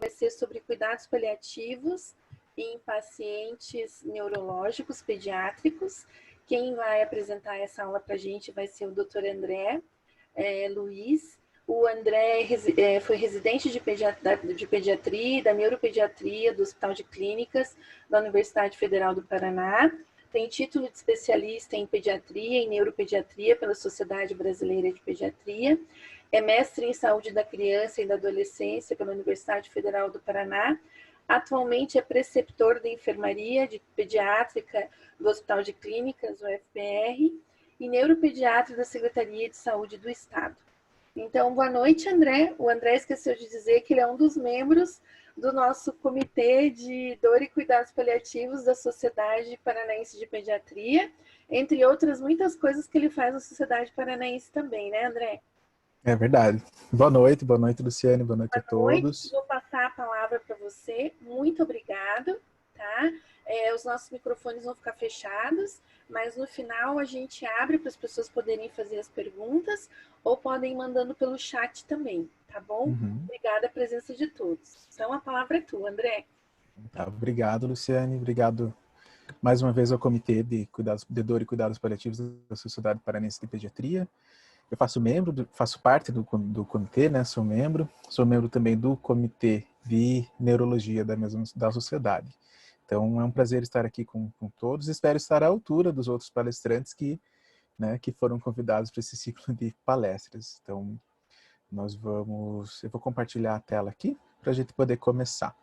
vai ser sobre cuidados paliativos em pacientes neurológicos pediátricos. Quem vai apresentar essa aula para a gente vai ser o Dr. André Luiz. O André foi residente de pediatria e da neuropediatria do Hospital de Clínicas da Universidade Federal do Paraná. Tem título de especialista em pediatria e neuropediatria pela Sociedade Brasileira de Pediatria. É mestre em saúde da criança e da adolescência pela Universidade Federal do Paraná. Atualmente é preceptor de enfermaria de pediátrica do Hospital de Clínicas, UFPR, e neuropediatra da Secretaria de Saúde do Estado. Então, boa noite, André. O André esqueceu de dizer que ele é um dos membros do nosso Comitê de Dor e Cuidados Paliativos da Sociedade Paranaense de Pediatria, entre outras muitas coisas que ele faz na Sociedade Paranaense também, né, André? É verdade. Boa noite, Luciane, boa noite a todos. Vou passar a palavra para você. Muito obrigado, tá? Os nossos microfones vão ficar fechados, mas no final a gente abre para as pessoas poderem fazer as perguntas ou podem ir mandando pelo chat também, tá bom? Obrigada a presença de todos. Então a palavra é tua, André. Tá, obrigado, Luciane. Obrigado mais uma vez ao Comitê de Dor e Cuidados Paliativos da Sociedade Paranaense de Pediatria. Eu faço parte do comitê, né? Sou membro também do Comitê de Neurologia da sociedade. Então é um prazer estar aqui com todos. Espero estar à altura dos outros palestrantes que foram convidados para esse ciclo de palestras. Então eu vou compartilhar a tela aqui para a gente poder começar.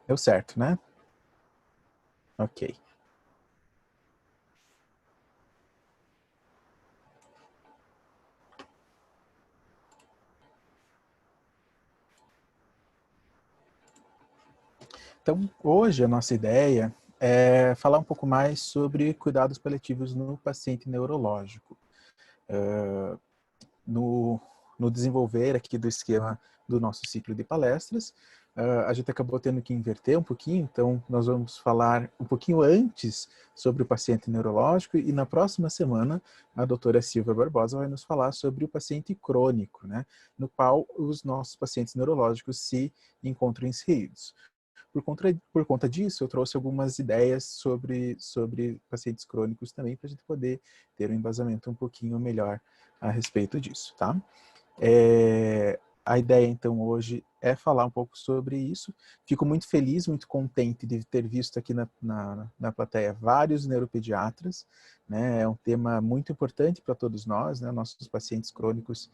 Deu certo, né? Ok. Então, hoje a nossa ideia é falar um pouco mais sobre cuidados paliativos no paciente neurológico. No desenvolver aqui do esquema do nosso ciclo de palestras, a gente acabou tendo que inverter um pouquinho, então nós vamos falar um pouquinho antes sobre o paciente neurológico e na próxima semana a doutora Silvia Barbosa vai nos falar sobre o paciente crônico, né, no qual os nossos pacientes neurológicos se encontram inseridos. Por conta disso, eu trouxe algumas ideias sobre pacientes crônicos também, para a gente poder ter um embasamento um pouquinho melhor a respeito disso, tá? A ideia, então, hoje é falar um pouco sobre isso. Fico muito feliz, muito contente de ter visto aqui na plateia vários neuropediatras, né? É um tema muito importante para todos nós, né? Nossos pacientes crônicos,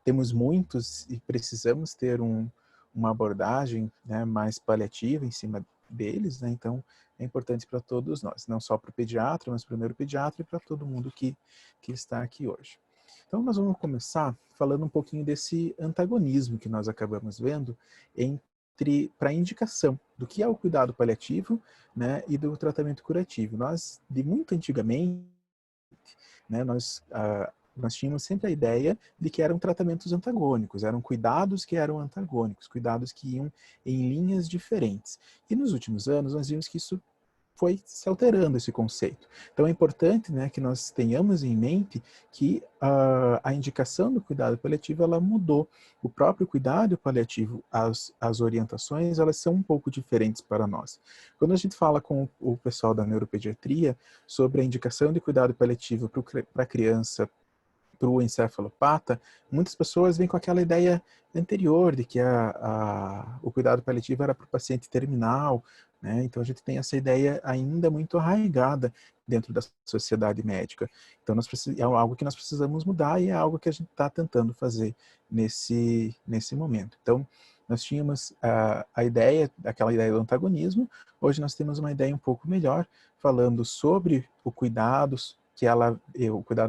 temos muitos e precisamos ter uma abordagem, né, mais paliativa em cima deles, né? Então é importante para todos nós, não só para o pediatra, mas para o neuropediatra e para todo mundo que está aqui hoje. Então nós vamos começar falando um pouquinho desse antagonismo que nós acabamos vendo para a indicação do que é o cuidado paliativo, né, e do tratamento curativo. Nós, de muito antigamente, né, nós tínhamos sempre a ideia de que eram tratamentos antagônicos, eram cuidados que eram antagônicos, cuidados que iam em linhas diferentes. E nos últimos anos nós vimos que isso foi se alterando, esse conceito. Então é importante, né, que nós tenhamos em mente que a indicação do cuidado paliativo ela mudou. O próprio cuidado paliativo, as orientações, elas são um pouco diferentes para nós. Quando a gente fala com o pessoal da neuropediatria sobre a indicação de cuidado paliativo para a criança, para o encefalopata, muitas pessoas vêm com aquela ideia anterior de que o cuidado paliativo era para o paciente terminal, né? Então a gente tem essa ideia ainda muito arraigada dentro da sociedade médica. Então é algo que nós precisamos mudar e é algo que a gente está tentando fazer nesse momento. Então nós tínhamos aquela ideia do antagonismo, hoje nós temos uma ideia um pouco melhor, falando sobre o cuidado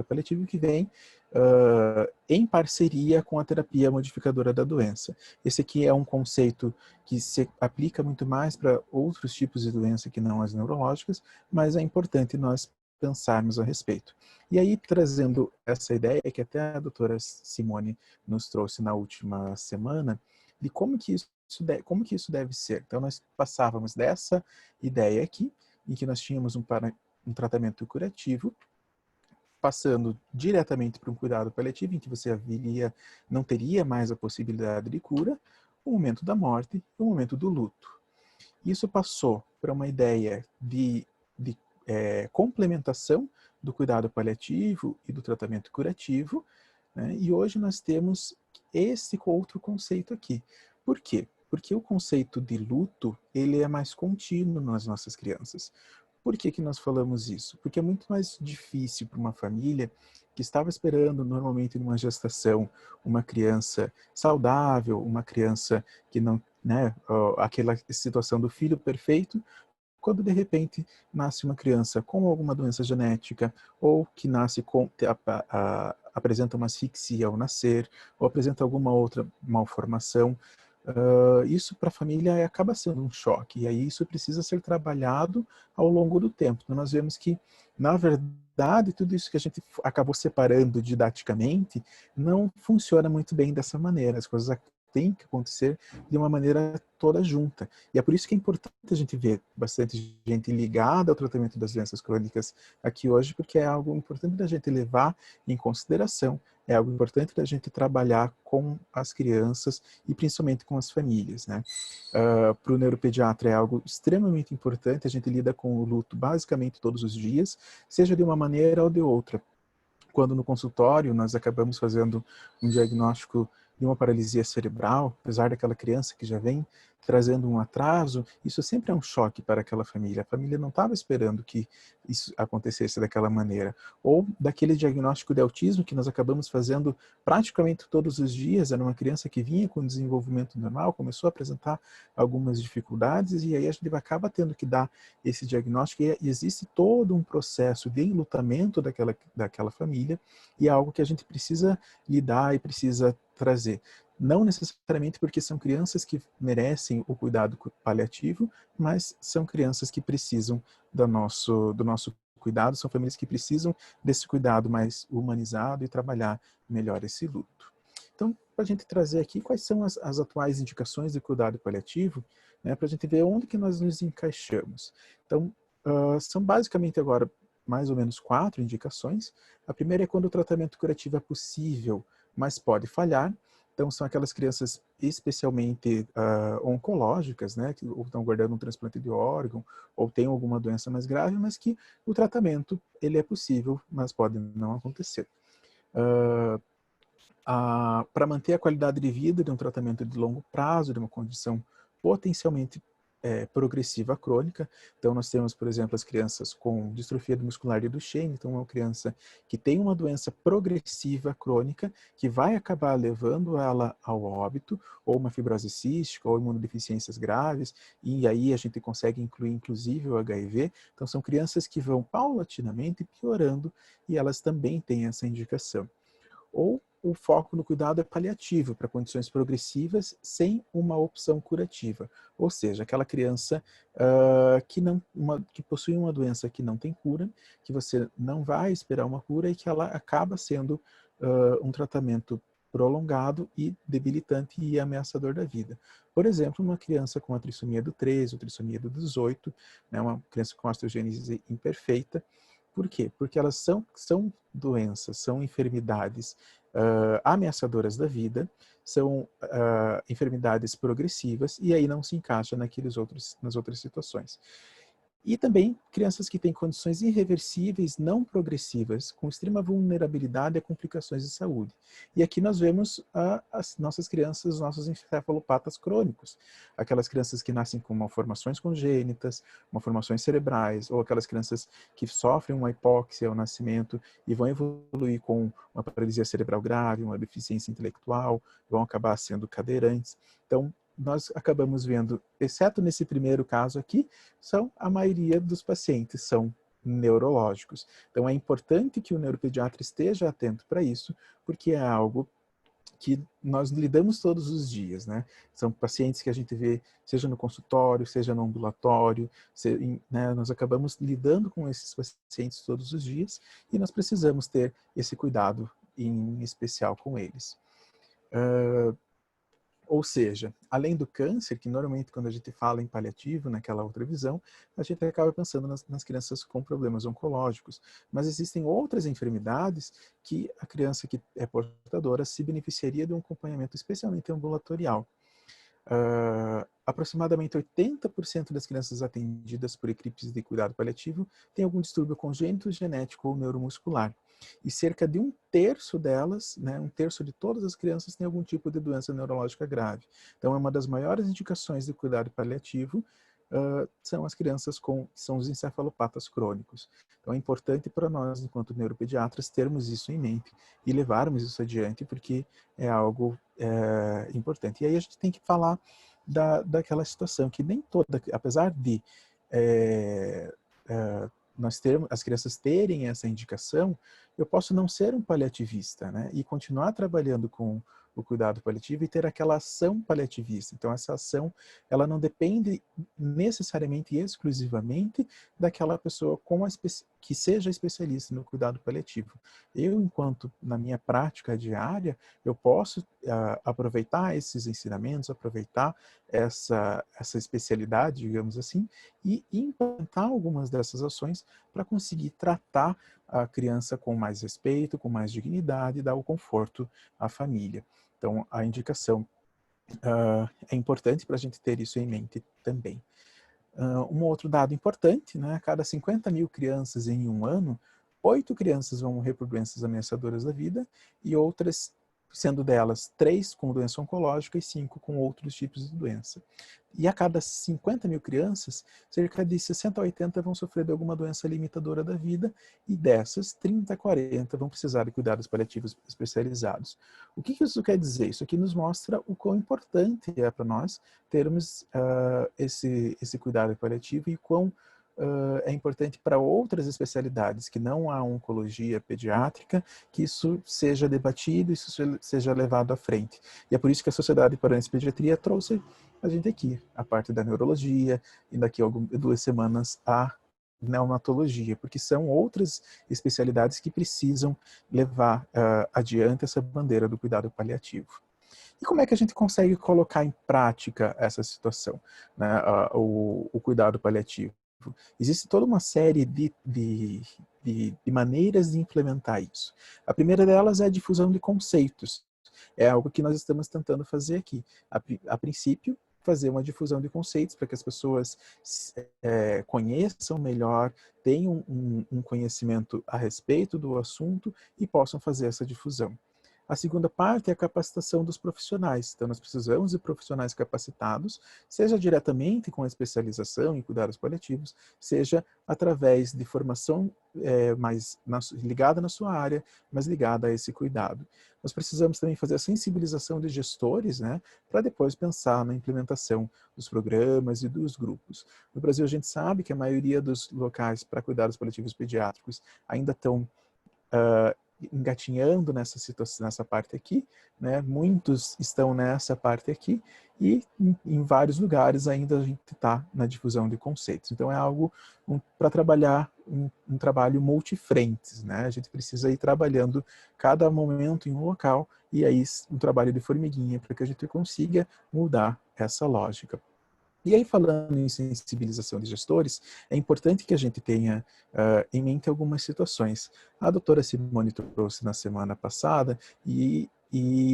paliativo que vem em parceria com a terapia modificadora da doença. Esse aqui é um conceito que se aplica muito mais para outros tipos de doença que não as neurológicas, mas é importante nós pensarmos a respeito. E aí, trazendo essa ideia que até a doutora Simone nos trouxe na última semana, de como que isso deve ser. Então, nós passávamos dessa ideia aqui, em que nós tínhamos um tratamento curativo, passando diretamente para um cuidado paliativo, em que você não teria mais a possibilidade de cura, o momento da morte e o momento do luto. Isso passou para uma ideia de complementação do cuidado paliativo e do tratamento curativo, né? E hoje nós temos esse outro conceito aqui. Por quê? Porque o conceito de luto, ele é mais contínuo nas nossas crianças. Por que que nós falamos isso? Porque é muito mais difícil para uma família que estava esperando, normalmente, numa gestação, uma criança saudável, uma criança que não, né, aquela situação do filho perfeito, quando de repente nasce uma criança com alguma doença genética, ou que nasce com, apresenta uma asfixia ao nascer, ou apresenta alguma outra malformação. Isso para a família acaba sendo um choque, e aí isso precisa ser trabalhado ao longo do tempo. Então nós vemos que, na verdade, tudo isso que a gente acabou separando didaticamente não funciona muito bem dessa maneira. As coisas têm que acontecer de uma maneira toda junta. E é por isso que é importante a gente ver bastante gente ligada ao tratamento das doenças crônicas aqui hoje, porque é algo importante da gente levar em consideração, é algo importante da gente trabalhar com as crianças e principalmente com as famílias, né? Para o neuropediatra é algo extremamente importante, a gente lida com o luto basicamente todos os dias, seja de uma maneira ou de outra. Quando no consultório nós acabamos fazendo um diagnóstico de uma paralisia cerebral, apesar daquela criança que já vem trazendo um atraso, isso sempre é um choque para aquela família. A família não estava esperando que isso acontecesse daquela maneira. Ou daquele diagnóstico de autismo que nós acabamos fazendo praticamente todos os dias, era uma criança que vinha com desenvolvimento normal, começou a apresentar algumas dificuldades, e aí a gente acaba tendo que dar esse diagnóstico, e existe todo um processo de enlutamento daquela família, e é algo que a gente precisa lidar e precisa trazer. Não necessariamente porque são crianças que merecem o cuidado paliativo, mas são crianças que precisam do nosso cuidado, são famílias que precisam desse cuidado mais humanizado e trabalhar melhor esse luto. Então, para a gente trazer aqui quais são as atuais indicações de cuidado paliativo, né, para a gente ver onde que nós nos encaixamos. Então, são basicamente agora mais ou menos 4 indicações. A primeira é quando o tratamento curativo é possível, mas pode falhar. Então, são aquelas crianças especialmente oncológicas, né, que ou estão aguardando um transplante de órgão, ou têm alguma doença mais grave, mas que o tratamento ele é possível, mas pode não acontecer. Para manter a qualidade de vida de um tratamento de longo prazo, de uma condição potencialmente progressiva crônica. Então, nós temos, por exemplo, as crianças com distrofia muscular de Duchenne. Então, é uma criança que tem uma doença progressiva crônica que vai acabar levando ela ao óbito, ou uma fibrose cística, ou imunodeficiências graves, e aí a gente consegue incluir, inclusive, o HIV. Então, são crianças que vão paulatinamente piorando, e elas também têm essa indicação. Ou o foco no cuidado é paliativo, para condições progressivas, sem uma opção curativa. Ou seja, aquela criança que possui uma doença que não tem cura, que você não vai esperar uma cura e que ela acaba sendo um tratamento prolongado e debilitante e ameaçador da vida. Por exemplo, uma criança com a trissomia do 13, ou trissomia do 18, né, uma criança com osteogênese imperfeita. Por quê? Porque elas são doenças, são enfermidades ameaçadoras da vida, são enfermidades progressivas, e aí não se encaixa nas outras situações. E também crianças que têm condições irreversíveis, não progressivas, com extrema vulnerabilidade a complicações de saúde. E aqui nós vemos as nossas crianças, os nossos encefalopatas crônicos. Aquelas crianças que nascem com malformações congênitas, malformações cerebrais, ou aquelas crianças que sofrem uma hipóxia ao nascimento e vão evoluir com uma paralisia cerebral grave, uma deficiência intelectual, vão acabar sendo cadeirantes. Então, nós acabamos vendo, exceto nesse primeiro caso aqui, a maioria dos pacientes são neurológicos. Então é importante que o neuropediatra esteja atento para isso, porque é algo que nós lidamos todos os dias, né? São pacientes que a gente vê, seja no consultório, seja no ambulatório, né? Nós acabamos lidando com esses pacientes todos os dias, e nós precisamos ter esse cuidado em especial com eles. Ou seja, além do câncer, que normalmente quando a gente fala em paliativo, naquela outra visão, a gente acaba pensando nas crianças com problemas oncológicos. Mas existem outras enfermidades que a criança que é portadora se beneficiaria de um acompanhamento especialmente ambulatorial. Aproximadamente 80% das crianças atendidas por equipes de cuidado paliativo têm algum distúrbio congênito, genético ou neuromuscular. E cerca de 1/3 delas, né, 1/3 de todas as crianças têm algum tipo de doença neurológica grave. Então, é uma das maiores indicações de cuidado paliativo, são as crianças são os encefalopatas crônicos. Então, é importante para nós, enquanto neuropediatras, termos isso em mente e levarmos isso adiante, porque é algo importante. E aí a gente tem que falar daquela situação que nem toda, apesar de as crianças terem essa indicação, eu posso não ser um paliativista, né? E continuar trabalhando com o cuidado paliativo e ter aquela ação paliativista. Então, essa ação, ela não depende necessariamente e exclusivamente daquela pessoa que seja especialista no cuidado paliativo. Eu, enquanto na minha prática diária, eu posso aproveitar esses ensinamentos, aproveitar essa especialidade, digamos assim, e implantar algumas dessas ações para conseguir tratar a criança com mais respeito, com mais dignidade e dar o conforto à família. Então, a indicação é importante para a gente ter isso em mente também. Um outro dado importante, né, a cada 50 mil crianças em um ano, 8 crianças vão morrer por doenças ameaçadoras da vida e outras, sendo delas 3 com doença oncológica e 5 com outros tipos de doença. E a cada 50 mil crianças, cerca de 60 a 80 vão sofrer de alguma doença limitadora da vida e dessas, 30 a 40 vão precisar de cuidados paliativos especializados. O que isso quer dizer? Isso aqui nos mostra o quão importante é para nós termos esse cuidado paliativo e quão é importante para outras especialidades, que não a oncologia pediátrica, que isso seja debatido, isso seja levado à frente. E é por isso que a Sociedade Paranaense de Pediatria trouxe a gente aqui, a parte da neurologia, e daqui a 2 semanas a neonatologia, porque são outras especialidades que precisam levar adiante essa bandeira do cuidado paliativo. E como é que a gente consegue colocar em prática essa situação, né, o cuidado paliativo? Existe toda uma série de maneiras de implementar isso. A primeira delas é a difusão de conceitos. É algo que nós estamos tentando fazer aqui. A princípio, fazer uma difusão de conceitos para que as pessoas conheçam melhor, tenham um conhecimento a respeito do assunto e possam fazer essa difusão. A segunda parte é a capacitação dos profissionais. Então, nós precisamos de profissionais capacitados, seja diretamente com a especialização em cuidados paliativos, seja através de formação mais ligada na sua área, mas ligada a esse cuidado. Nós precisamos também fazer a sensibilização de gestores, né, para depois pensar na implementação dos programas e dos grupos. No Brasil, a gente sabe que a maioria dos locais para cuidados paliativos pediátricos ainda estão engatinhando nessa situação, nessa parte aqui, né? Muitos estão nessa parte aqui e em vários lugares ainda a gente está na difusão de conceitos. Então é algo para trabalhar um trabalho multifrentes, né? A gente precisa ir trabalhando cada momento em um local e aí um trabalho de formiguinha para que a gente consiga mudar essa lógica. E aí, falando em sensibilização de gestores, é importante que a gente tenha em mente algumas situações. A doutora Simone trouxe na semana passada e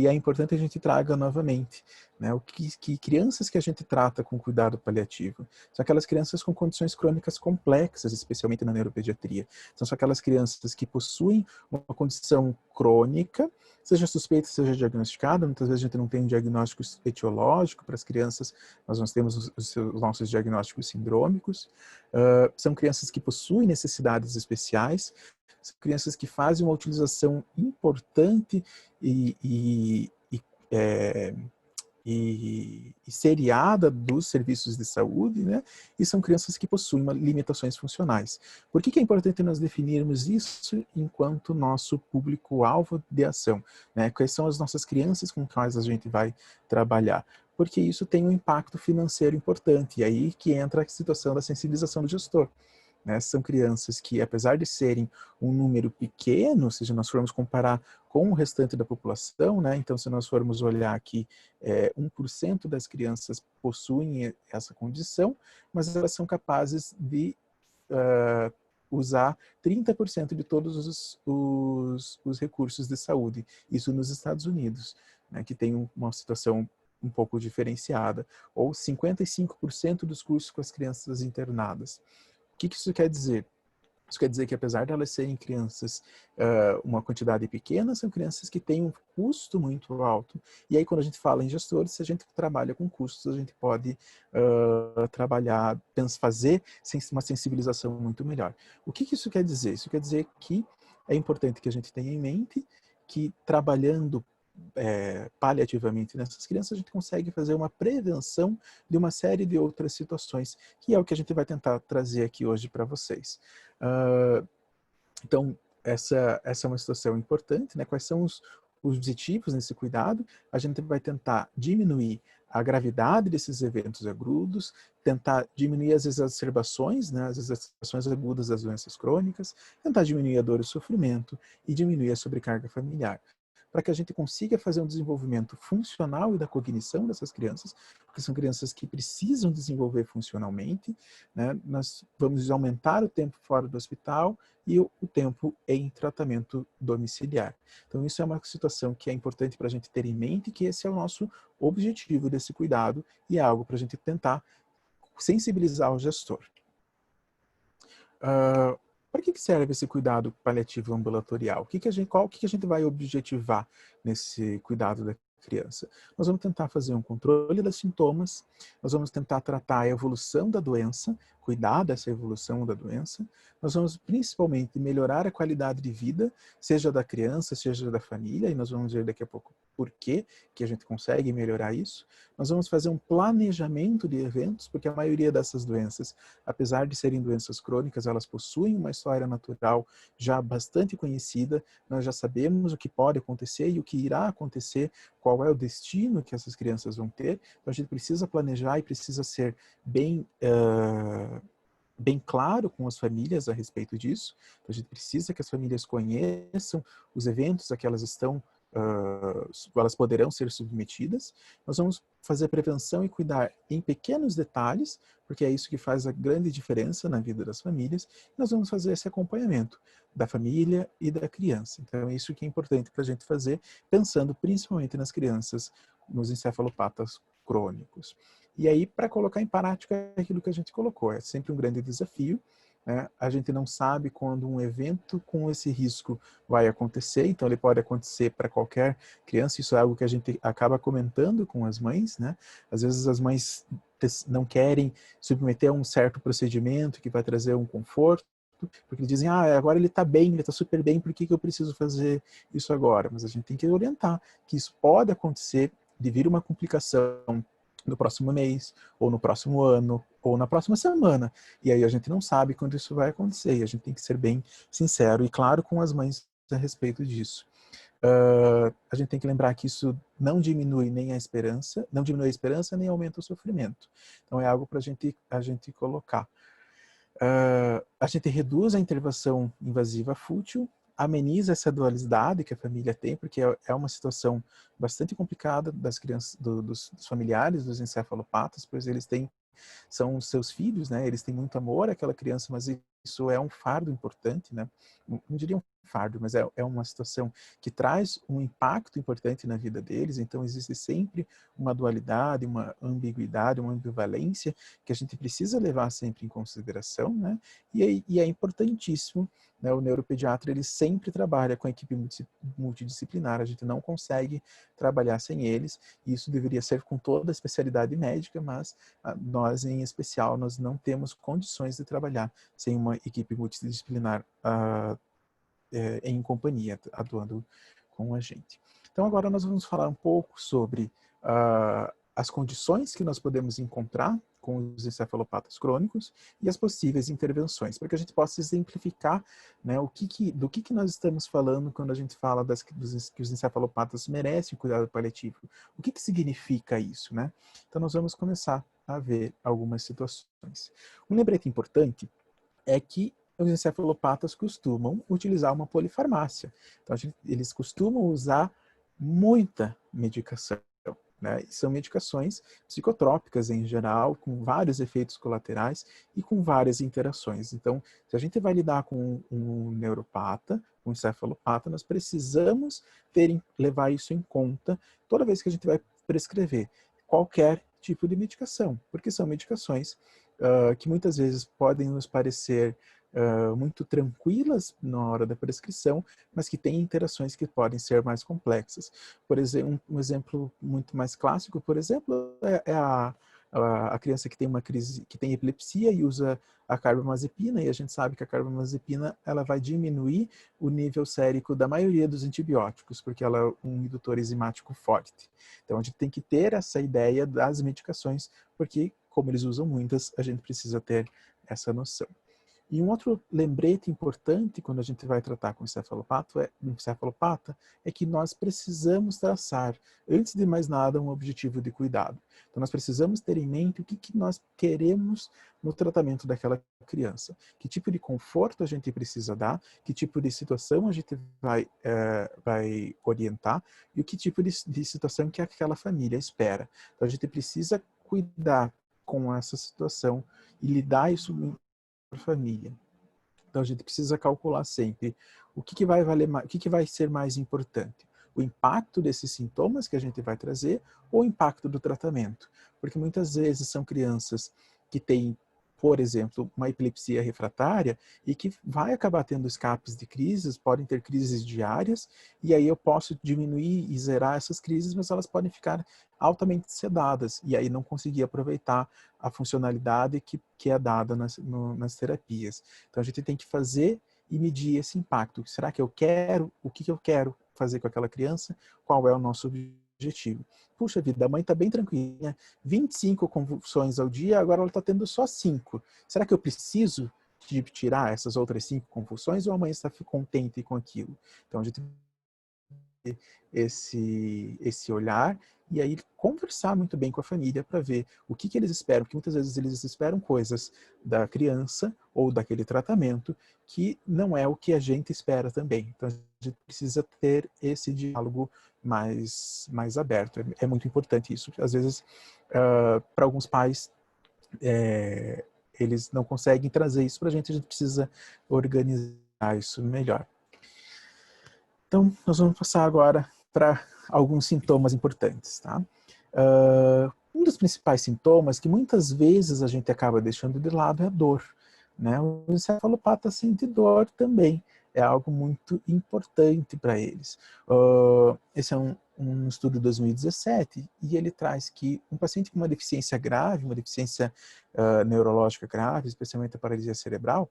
é importante a gente traga novamente, né, que crianças que a gente trata com cuidado paliativo são aquelas crianças com condições crônicas complexas, especialmente na neuropediatria. Então, são aquelas crianças que possuem uma condição crônica, seja suspeita, seja diagnosticada. Muitas vezes a gente não tem um diagnóstico etiológico para as crianças, nós temos os nossos diagnósticos sindrômicos. São crianças que possuem necessidades especiais, são crianças que fazem uma utilização importante e seriada dos serviços de saúde, né? E são crianças que possuem limitações funcionais. Por que é importante nós definirmos isso enquanto nosso público-alvo de ação, né? Quais são as nossas crianças com quais a gente vai trabalhar? Porque isso tem um impacto financeiro importante, e aí que entra a situação da sensibilização do gestor. né? São crianças que, apesar de serem um número pequeno, se nós formos comparar com o restante da população, né? Então, se nós formos olhar aqui, 1% das crianças possuem essa condição, mas elas são capazes de usar 30% de todos os recursos de saúde. Isso nos Estados Unidos, né, que tem uma situação um pouco diferenciada. Ou 55% dos cursos com as crianças internadas. O que isso quer dizer? Isso quer dizer que, apesar de elas serem crianças, uma quantidade pequena, são crianças que têm um custo muito alto. E aí, quando a gente fala em gestores, se a gente trabalha com custos, a gente pode trabalhar, fazer uma sensibilização muito melhor. O que isso quer dizer? Isso quer dizer que é importante que a gente tenha em mente que, trabalhando paliativamente nessas crianças, a gente consegue fazer uma prevenção de uma série de outras situações, que é o que a gente vai tentar trazer aqui hoje para vocês. Então, essa é uma situação importante, né? Quais são os objetivos nesse cuidado? A gente vai tentar diminuir a gravidade desses eventos agudos, tentar diminuir as exacerbações, né, as exacerbações agudas das doenças crônicas, tentar diminuir a dor e o sofrimento e diminuir a sobrecarga familiar, para que a gente consiga fazer um desenvolvimento funcional e da cognição dessas crianças, porque são crianças que precisam desenvolver funcionalmente, né? Nós vamos aumentar o tempo fora do hospital e o tempo em tratamento domiciliar. Então, isso é uma situação que é importante para a gente ter em mente, que esse é o nosso objetivo desse cuidado e é algo para a gente tentar sensibilizar o gestor. Para que serve esse cuidado paliativo ambulatorial? O que a gente vai objetivar nesse cuidado da criança? Nós vamos tentar fazer um controle dos sintomas, nós vamos tentar tratar a evolução da doença, cuidar dessa evolução da doença, nós vamos principalmente melhorar a qualidade de vida, seja da criança, seja da família, e nós vamos ver daqui a pouco por que a gente consegue melhorar isso. Nós vamos fazer um planejamento de eventos, porque a maioria dessas doenças, apesar de serem doenças crônicas, elas possuem uma história natural já bastante conhecida, nós já sabemos o que pode acontecer e o que irá acontecer, qual é o destino que essas crianças vão ter, então a gente precisa planejar e precisa ser bem claro com as famílias a respeito disso, então a gente precisa que as famílias conheçam os eventos a que elas estão elas poderão ser submetidas. Nós vamos fazer prevenção e cuidar em pequenos detalhes, porque é isso que faz a grande diferença na vida das famílias. Nós vamos fazer esse acompanhamento da família e da criança. Então, é isso que é importante para a gente fazer, pensando principalmente nas crianças, nos encefalopatas crônicos. E aí, para colocar em prática aquilo que a gente colocou, é sempre um grande desafio. A gente não sabe quando um evento com esse risco vai acontecer, então ele pode acontecer para qualquer criança, isso é algo que a gente acaba comentando com as mães, né? Às vezes as mães não querem submeter a um certo procedimento que vai trazer um conforto, porque eles dizem, agora ele está bem, ele está super bem, por que eu preciso fazer isso agora? Mas a gente tem que orientar que isso pode acontecer de vir uma complicação no próximo mês, ou no próximo ano, ou na próxima semana. E aí a gente não sabe quando isso vai acontecer. E a gente tem que ser bem sincero e claro com as mães a respeito disso. A gente tem que lembrar que isso não diminui nem a esperança, não diminui a esperança nem aumenta o sofrimento. Então é algo para a gente colocar. A gente reduz a intervenção invasiva fútil, ameniza essa dualidade que a família tem, porque é uma situação bastante complicada das crianças, dos familiares dos encefalopatas, pois eles são os seus filhos, né? Eles têm muito amor àquela criança, mas isso é um fardo importante, né? Não diria um fardo, mas é uma situação que traz um impacto importante na vida deles, então existe sempre uma dualidade, uma ambiguidade, uma ambivalência que a gente precisa levar sempre em consideração, né? E é importantíssimo, né? O neuropediatra, ele sempre trabalha com a equipe multidisciplinar, a gente não consegue trabalhar sem eles, e isso deveria ser com toda a especialidade médica, mas nós, em especial, nós não temos condições de trabalhar sem uma equipe multidisciplinar em companhia, atuando com a gente. Então, agora nós vamos falar um pouco sobre as condições que nós podemos encontrar com os encefalopatas crônicos e as possíveis intervenções, para que a gente possa exemplificar, né, do que nós estamos falando quando a gente fala que os encefalopatas merecem cuidado paliativo. O que significa isso, né? Então, nós vamos começar a ver algumas situações. Um lembrete importante é que os encefalopatas costumam utilizar uma polifarmácia. Então, eles costumam usar muita medicação, né? E são medicações psicotrópicas em geral, com vários efeitos colaterais e com várias interações. Então, se a gente vai lidar com um neuropata, um encefalopata, nós precisamos levar isso em conta toda vez que a gente vai prescrever qualquer tipo de medicação, porque são medicações que muitas vezes podem nos parecer muito tranquilas na hora da prescrição, mas que têm interações que podem ser mais complexas. Por exemplo, um exemplo muito mais clássico, por exemplo, é a criança que tem uma crise, que tem epilepsia e usa a carbamazepina, e a gente sabe que a carbamazepina ela vai diminuir o nível sérico da maioria dos antibióticos, porque ela é um indutor enzimático forte. Então a gente tem que ter essa ideia das medicações, porque como eles usam muitas, a gente precisa ter essa noção. E um outro lembrete importante quando a gente vai tratar com encefalopata é que nós precisamos traçar, antes de mais nada, um objetivo de cuidado. Então, nós precisamos ter em mente o que nós queremos no tratamento daquela criança. Que tipo de conforto a gente precisa dar, que tipo de situação a gente vai orientar e o que tipo de situação que aquela família espera. Então, a gente precisa cuidar com essa situação e lidar isso para a família. Então a gente precisa calcular sempre o que vai valer mais, o que vai ser mais importante. O impacto desses sintomas que a gente vai trazer ou o impacto do tratamento. Porque muitas vezes são crianças que têm, por exemplo, uma epilepsia refratária e que vai acabar tendo escapes de crises, podem ter crises diárias, e aí eu posso diminuir e zerar essas crises, mas elas podem ficar altamente sedadas, e aí não conseguir aproveitar a funcionalidade que é dada nas terapias. Então a gente tem que fazer e medir esse impacto. Será que eu quero? O que eu quero fazer com aquela criança? Qual é o nosso objetivo? Puxa vida, a mãe está bem tranquila, 25 convulsões ao dia, agora ela está tendo só 5. Será que eu preciso de tirar essas outras 5 convulsões ou a mãe está contente com aquilo? Então a gente tem esse olhar e aí conversar muito bem com a família para ver o que eles esperam, porque muitas vezes eles esperam coisas da criança ou daquele tratamento que não é o que a gente espera também. Então a gente precisa ter esse diálogo mais aberto. É muito importante isso. Às vezes, para alguns pais, eles não conseguem trazer isso para a gente precisa organizar isso melhor. Então, nós vamos passar agora para alguns sintomas importantes, tá? Um dos principais sintomas que muitas vezes a gente acaba deixando de lado é a dor, né? O encefalopata sente dor também, é algo muito importante para eles. Esse é um estudo de 2017 e ele traz que um paciente com uma deficiência grave, uma deficiência neurológica grave, especialmente a paralisia cerebral,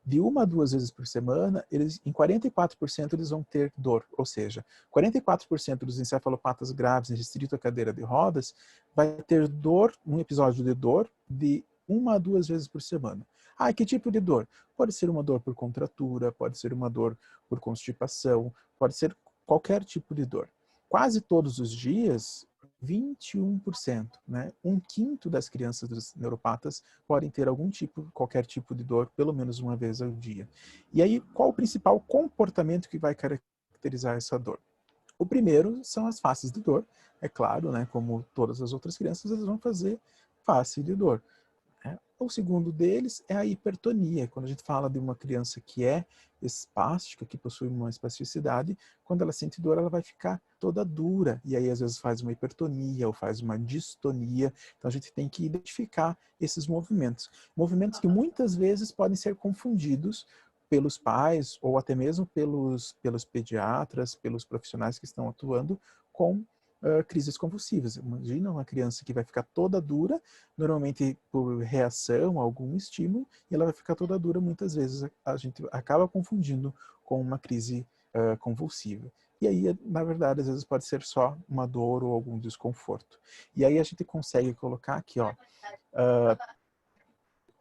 de 1 a 2 vezes por semana, em 44% eles vão ter dor, ou seja, 44% dos encefalopatas graves restrito à cadeira de rodas vai ter dor, um episódio de dor, de 1 a 2 vezes por semana. Ah, que tipo de dor? Pode ser uma dor por contratura, pode ser uma dor por constipação, pode ser qualquer tipo de dor. Quase todos os dias, 21%, né? 1/5 das crianças dos neuropatas podem ter qualquer tipo de dor, pelo menos uma vez ao dia. E aí, qual o principal comportamento que vai caracterizar essa dor? O primeiro são as faces de dor, é claro, né? Como todas as outras crianças, eles vão fazer face de dor. O segundo deles é a hipertonia. Quando a gente fala de uma criança que é espástica, que possui uma espasticidade, quando ela sente dor, ela vai ficar toda dura. E aí, às vezes, faz uma hipertonia ou faz uma distonia. Então, a gente tem que identificar esses movimentos. Movimentos que muitas vezes podem ser confundidos pelos pais ou até mesmo pelos pediatras, pelos profissionais que estão atuando com crises convulsivas. Imagina uma criança que vai ficar toda dura, normalmente por reação a algum estímulo, e ela vai ficar toda dura, muitas vezes a gente acaba confundindo com uma crise convulsiva. E aí, na verdade, às vezes pode ser só uma dor ou algum desconforto. E aí a gente consegue colocar aqui, ó,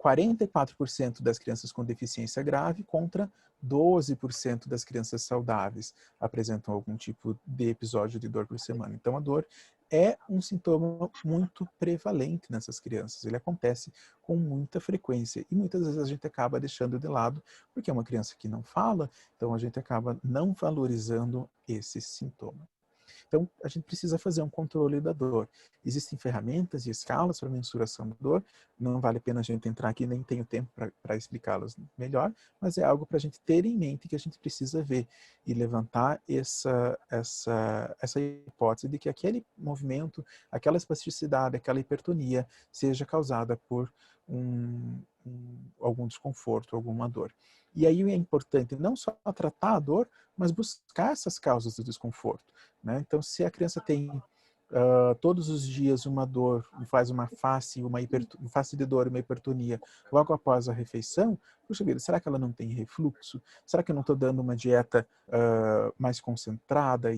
44% das crianças com deficiência grave contra 12% das crianças saudáveis apresentam algum tipo de episódio de dor por semana. Então, a dor é um sintoma muito prevalente nessas crianças. Ele acontece com muita frequência e muitas vezes a gente acaba deixando de lado, porque é uma criança que não fala, então a gente acaba não valorizando esse sintoma. Então, a gente precisa fazer um controle da dor. Existem ferramentas e escalas para mensuração da dor. Não vale a pena a gente entrar aqui, nem tenho tempo para explicá-las melhor, mas é algo para a gente ter em mente que a gente precisa ver e levantar essa hipótese de que aquele movimento, aquela espasticidade, aquela hipertonia seja causada por algum desconforto, alguma dor. E aí é importante não só tratar a dor, mas buscar essas causas do desconforto, né? Então, se a criança tem todos os dias uma dor, faz uma face de dor, uma hipertonia, logo após a refeição, puxa vida, será que ela não tem refluxo? Será que eu não estou dando uma dieta mais concentrada?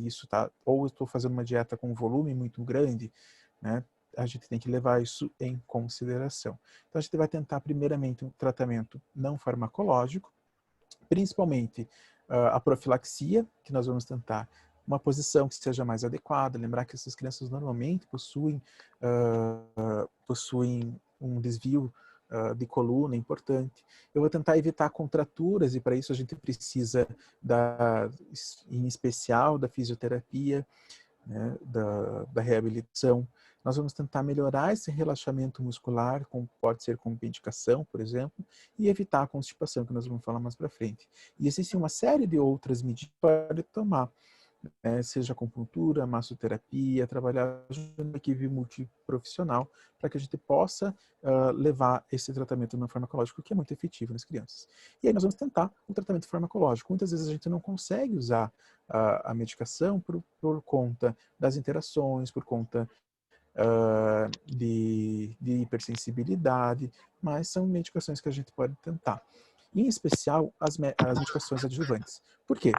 Ou eu estou fazendo uma dieta com um volume muito grande, né? A gente tem que levar isso em consideração. Então, a gente vai tentar, primeiramente, um tratamento não farmacológico, principalmente a profilaxia, que nós vamos tentar uma posição que seja mais adequada. Lembrar que essas crianças normalmente possuem um desvio de coluna importante. Eu vou tentar evitar contraturas e para isso a gente precisa, em especial, da fisioterapia, né, da reabilitação. Nós vamos tentar melhorar esse relaxamento muscular, pode ser com medicação, por exemplo, e evitar a constipação, que nós vamos falar mais para frente. E existe uma série de outras medidas que pode tomar, né, seja acupuntura, massoterapia, trabalhar junto com uma equipe multiprofissional, para que a gente possa levar esse tratamento não farmacológico, que é muito efetivo nas crianças. E aí nós vamos tentar um tratamento farmacológico. Muitas vezes a gente não consegue usar a medicação por conta das interações, por conta de hipersensibilidade, mas são medicações que a gente pode tentar. Em especial, as medicações adjuvantes. Por quê?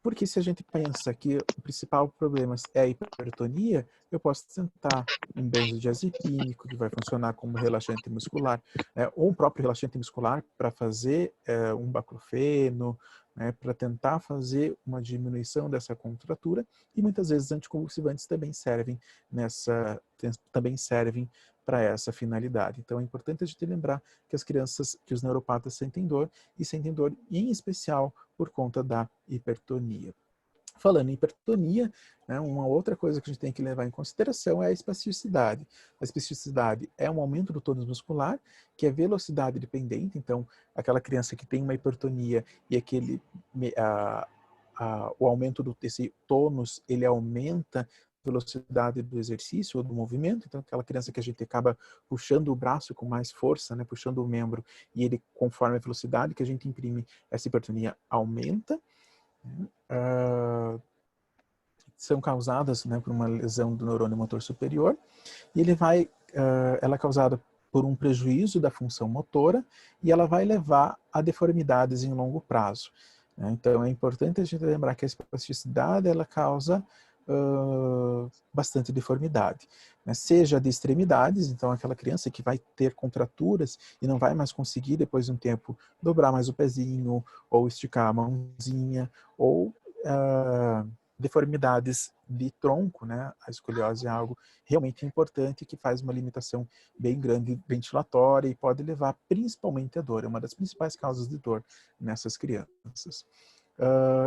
Porque se a gente pensa que o principal problema é a hipertonia, eu posso tentar um benzodiazepínico, que vai funcionar como relaxante muscular, né, ou um próprio relaxante muscular para fazer um baclofeno, né, para tentar fazer uma diminuição dessa contratura, e muitas vezes anticonvulsivantes também servem para essa finalidade. Então é importante a gente lembrar que os neuropatas sentem dor, e sentem dor em especial por conta da hipertonia. Falando em hipertonia, né, uma outra coisa que a gente tem que levar em consideração é a espasticidade. A espasticidade é um aumento do tônus muscular, que é velocidade dependente. Então, aquela criança que tem uma hipertonia e o aumento desse tônus, ele aumenta a velocidade do exercício ou do movimento. Então, aquela criança que a gente acaba puxando o braço com mais força, né, puxando o membro, e ele, conforme a velocidade que a gente imprime, essa hipertonia aumenta. São causadas, né, por uma lesão do neurônio motor superior, e ela é causada por um prejuízo da função motora, e ela vai levar a deformidades em longo prazo, né? Então é importante a gente lembrar que a espasticidade ela causa bastante deformidade, né? Seja de extremidades, então aquela criança que vai ter contraturas e não vai mais conseguir depois de um tempo dobrar mais o pezinho, ou esticar a mãozinha, ou deformidades de tronco, né? A escoliose é algo realmente importante que faz uma limitação bem grande ventilatória e pode levar principalmente à dor. É uma das principais causas de dor nessas crianças.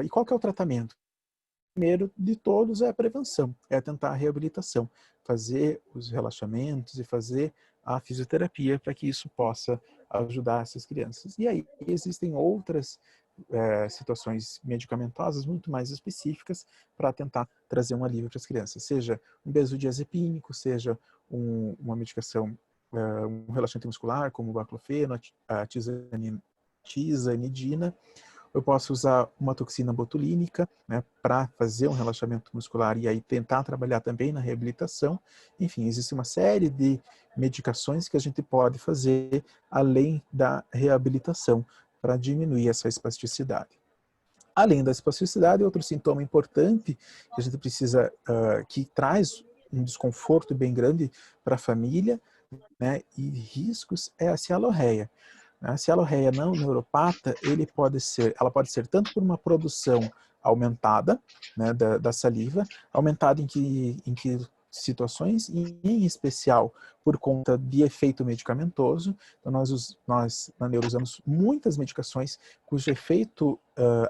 E qual que é o tratamento? O primeiro de todos é a prevenção, é tentar a reabilitação, fazer os relaxamentos e fazer a fisioterapia para que isso possa ajudar essas crianças. E aí existem outras situações medicamentosas muito mais específicas para tentar trazer um alívio para as crianças, seja um benzodiazepínico, seja uma medicação, um relaxante muscular, como o baclofeno, a tizanidina. Eu posso usar uma toxina botulínica, né, para fazer um relaxamento muscular e aí tentar trabalhar também na reabilitação. Enfim, existe uma série de medicações que a gente pode fazer além da reabilitação para diminuir essa espasticidade. Além da espasticidade, outro sintoma importante que a gente precisa, que traz um desconforto bem grande para a família, né, e riscos, é a cialorreia. A cialorreia não neuropata, ela pode ser tanto por uma produção aumentada, né, da saliva, aumentada em que situações, e em especial por conta de efeito medicamentoso. Então, nós na neuro usamos muitas medicações cujo efeito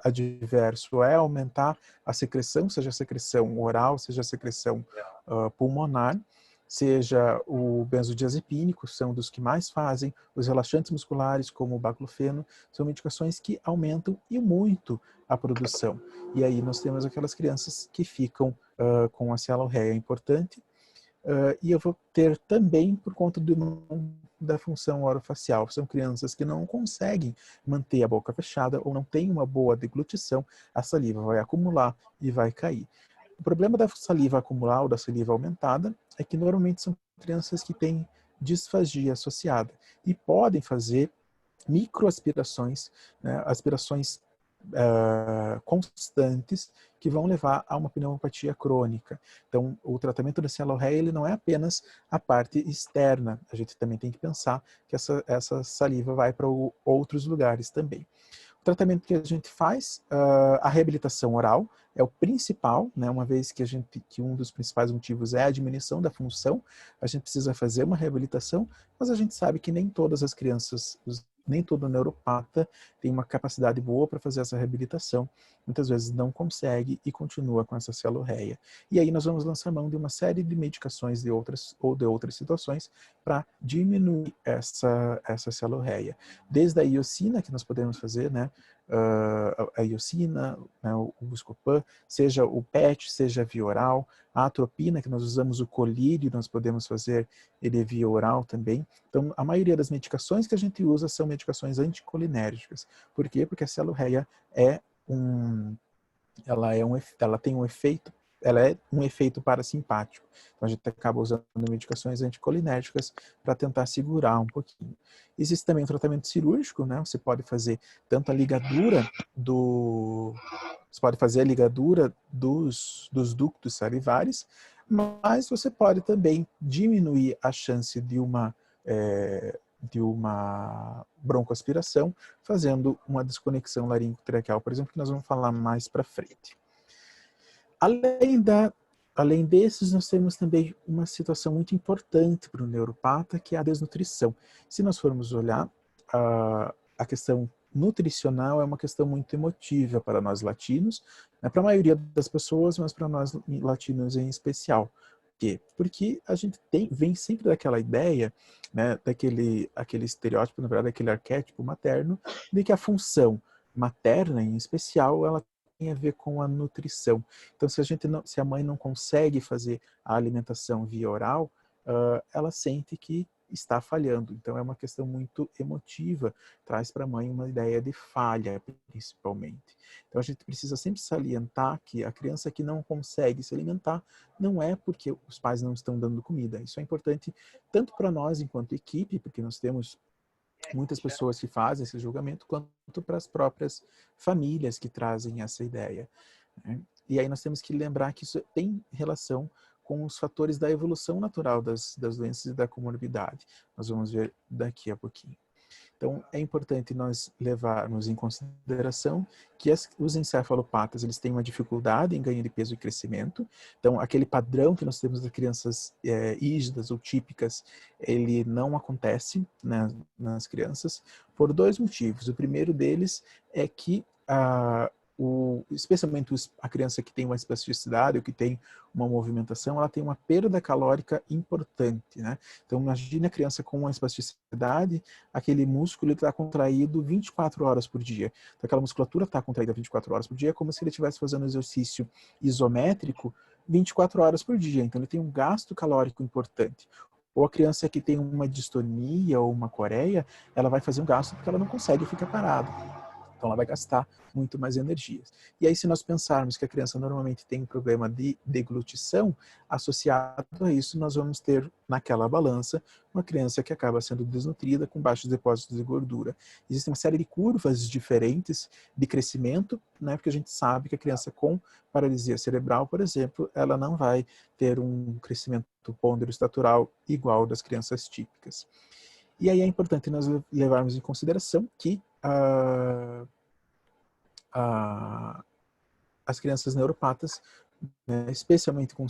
adverso é aumentar a secreção, seja a secreção oral, seja a secreção pulmonar, seja o benzodiazepínico, são dos que mais fazem, os relaxantes musculares, como o baclofeno, são medicações que aumentam e muito a produção. E aí nós temos aquelas crianças que ficam com a celorreia importante, e eu vou ter também por conta da função orofacial. São crianças que não conseguem manter a boca fechada ou não têm uma boa deglutição, a saliva vai acumular e vai cair. O problema da saliva acumular ou da saliva aumentada é que normalmente são crianças que têm disfagia associada e podem fazer microaspirações, né, aspirações constantes que vão levar a uma pneumopatia crônica. Então, o tratamento da celorreia ele não é apenas a parte externa, a gente também tem que pensar que essa saliva vai para outros lugares também. O tratamento que a gente faz, a reabilitação oral é o principal, né? Uma vez que um dos principais motivos é a diminuição da função, a gente precisa fazer uma reabilitação, mas a gente sabe que nem todas as crianças, nem todo neuropata tem uma capacidade boa para fazer essa reabilitação. Muitas vezes não consegue e continua com essa celorreia. E aí nós vamos lançar mão de uma série de medicações de outras situações para diminuir essa celorreia. Desde a iosina, que nós podemos fazer, né? A iosina, né, o Buscopan, seja o PET, seja via oral, a atropina, que nós usamos o colírio, nós podemos fazer ele via oral também. Então, a maioria das medicações que a gente usa são medicações anticolinérgicas. Por quê? Porque a celorreia ela tem um efeito, ela é um efeito parasimpático. Então a gente acaba usando medicações anticolinérgicas para tentar segurar um pouquinho. Existe também o tratamento cirúrgico, né? Você pode fazer tanto a ligadura dos ductos salivares, mas você pode também diminuir a chance de uma broncoaspiração, fazendo uma desconexão laringotraqueal, por exemplo, que nós vamos falar mais para frente. Além desses, nós temos também uma situação muito importante para o neuropata, que é a desnutrição. Se nós formos olhar, a questão nutricional é uma questão muito emotiva para nós latinos, né, para a maioria das pessoas, mas para nós latinos em especial. Por quê? Porque a gente vem sempre daquela ideia, né, aquele estereótipo, na verdade, aquele arquétipo materno, de que a função materna, em especial, ela tem a ver com a nutrição. Então, se a mãe não consegue fazer a alimentação via oral, ela sente que está falhando. Então, é uma questão muito emotiva, traz para a mãe uma ideia de falha, principalmente. Então, a gente precisa sempre salientar que a criança que não consegue se alimentar não é porque os pais não estão dando comida. Isso é importante tanto para nós, enquanto equipe, porque nós temos muitas pessoas que fazem esse julgamento, quanto para as próprias famílias que trazem essa ideia, né? E aí nós temos que lembrar que isso tem relação com os fatores da evolução natural das doenças e da comorbidade. Nós vamos ver daqui a pouquinho. Então, é importante nós levarmos em consideração que os encefalopatas, eles têm uma dificuldade em ganho de peso e crescimento. Então, aquele padrão que nós temos das crianças rígidas ou típicas, ele não acontece, né, nas crianças, por dois motivos. O primeiro deles é que especialmente a criança que tem uma espasticidade ou que tem uma movimentação, ela tem uma perda calórica importante, né? Então, imagine a criança com uma espasticidade, aquele músculo está contraído 24 horas por dia. Então, aquela musculatura está contraída 24 horas por dia, é como se ele estivesse fazendo um exercício isométrico 24 horas por dia. Então, ele tem um gasto calórico importante. Ou a criança que tem uma distonia ou uma coreia, ela vai fazer um gasto porque ela não consegue ficar parada. Então, ela vai gastar muito mais energias. E aí, se nós pensarmos que a criança normalmente tem um problema de deglutição, associado a isso, nós vamos ter naquela balança uma criança que acaba sendo desnutrida com baixos depósitos de gordura. Existe uma série de curvas diferentes de crescimento, né, porque a gente sabe que a criança com paralisia cerebral, por exemplo, ela não vai ter um crescimento pondero-estatural igual das crianças típicas. E aí é importante nós levarmos em consideração que as crianças neuropatas, né, especialmente com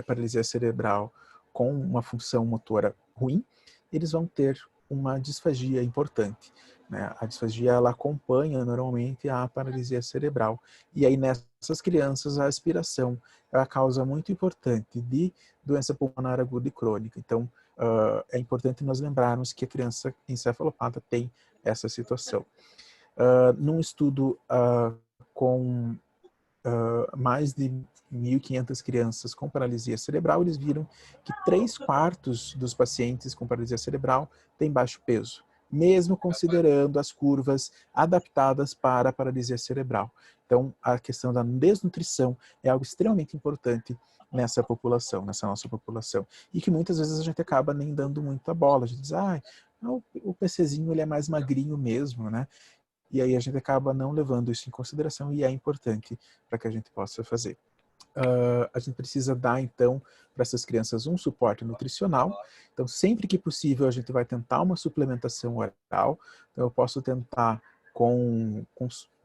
paralisia cerebral com uma função motora ruim, eles vão ter uma disfagia importante, né? A disfagia, ela acompanha normalmente a paralisia cerebral. E aí nessas crianças a aspiração é a causa muito importante de doença pulmonar aguda e crônica. Então é importante nós lembrarmos que a criança encefalopata tem essa situação. Num estudo com mais de 1.500 crianças com paralisia cerebral, eles viram que 3/4 dos pacientes com paralisia cerebral têm baixo peso, mesmo considerando as curvas adaptadas para a paralisia cerebral. Então, a questão da desnutrição é algo extremamente importante nessa população, nessa nossa população, e que muitas vezes a gente acaba nem dando muita bola. A gente diz, o PCzinho ele é mais magrinho mesmo, né? E aí a gente acaba não levando isso em consideração e é importante para que a gente possa fazer. A gente precisa dar, então, para essas crianças um suporte nutricional. Então, sempre que possível, a gente vai tentar uma suplementação oral. Então, eu posso tentar com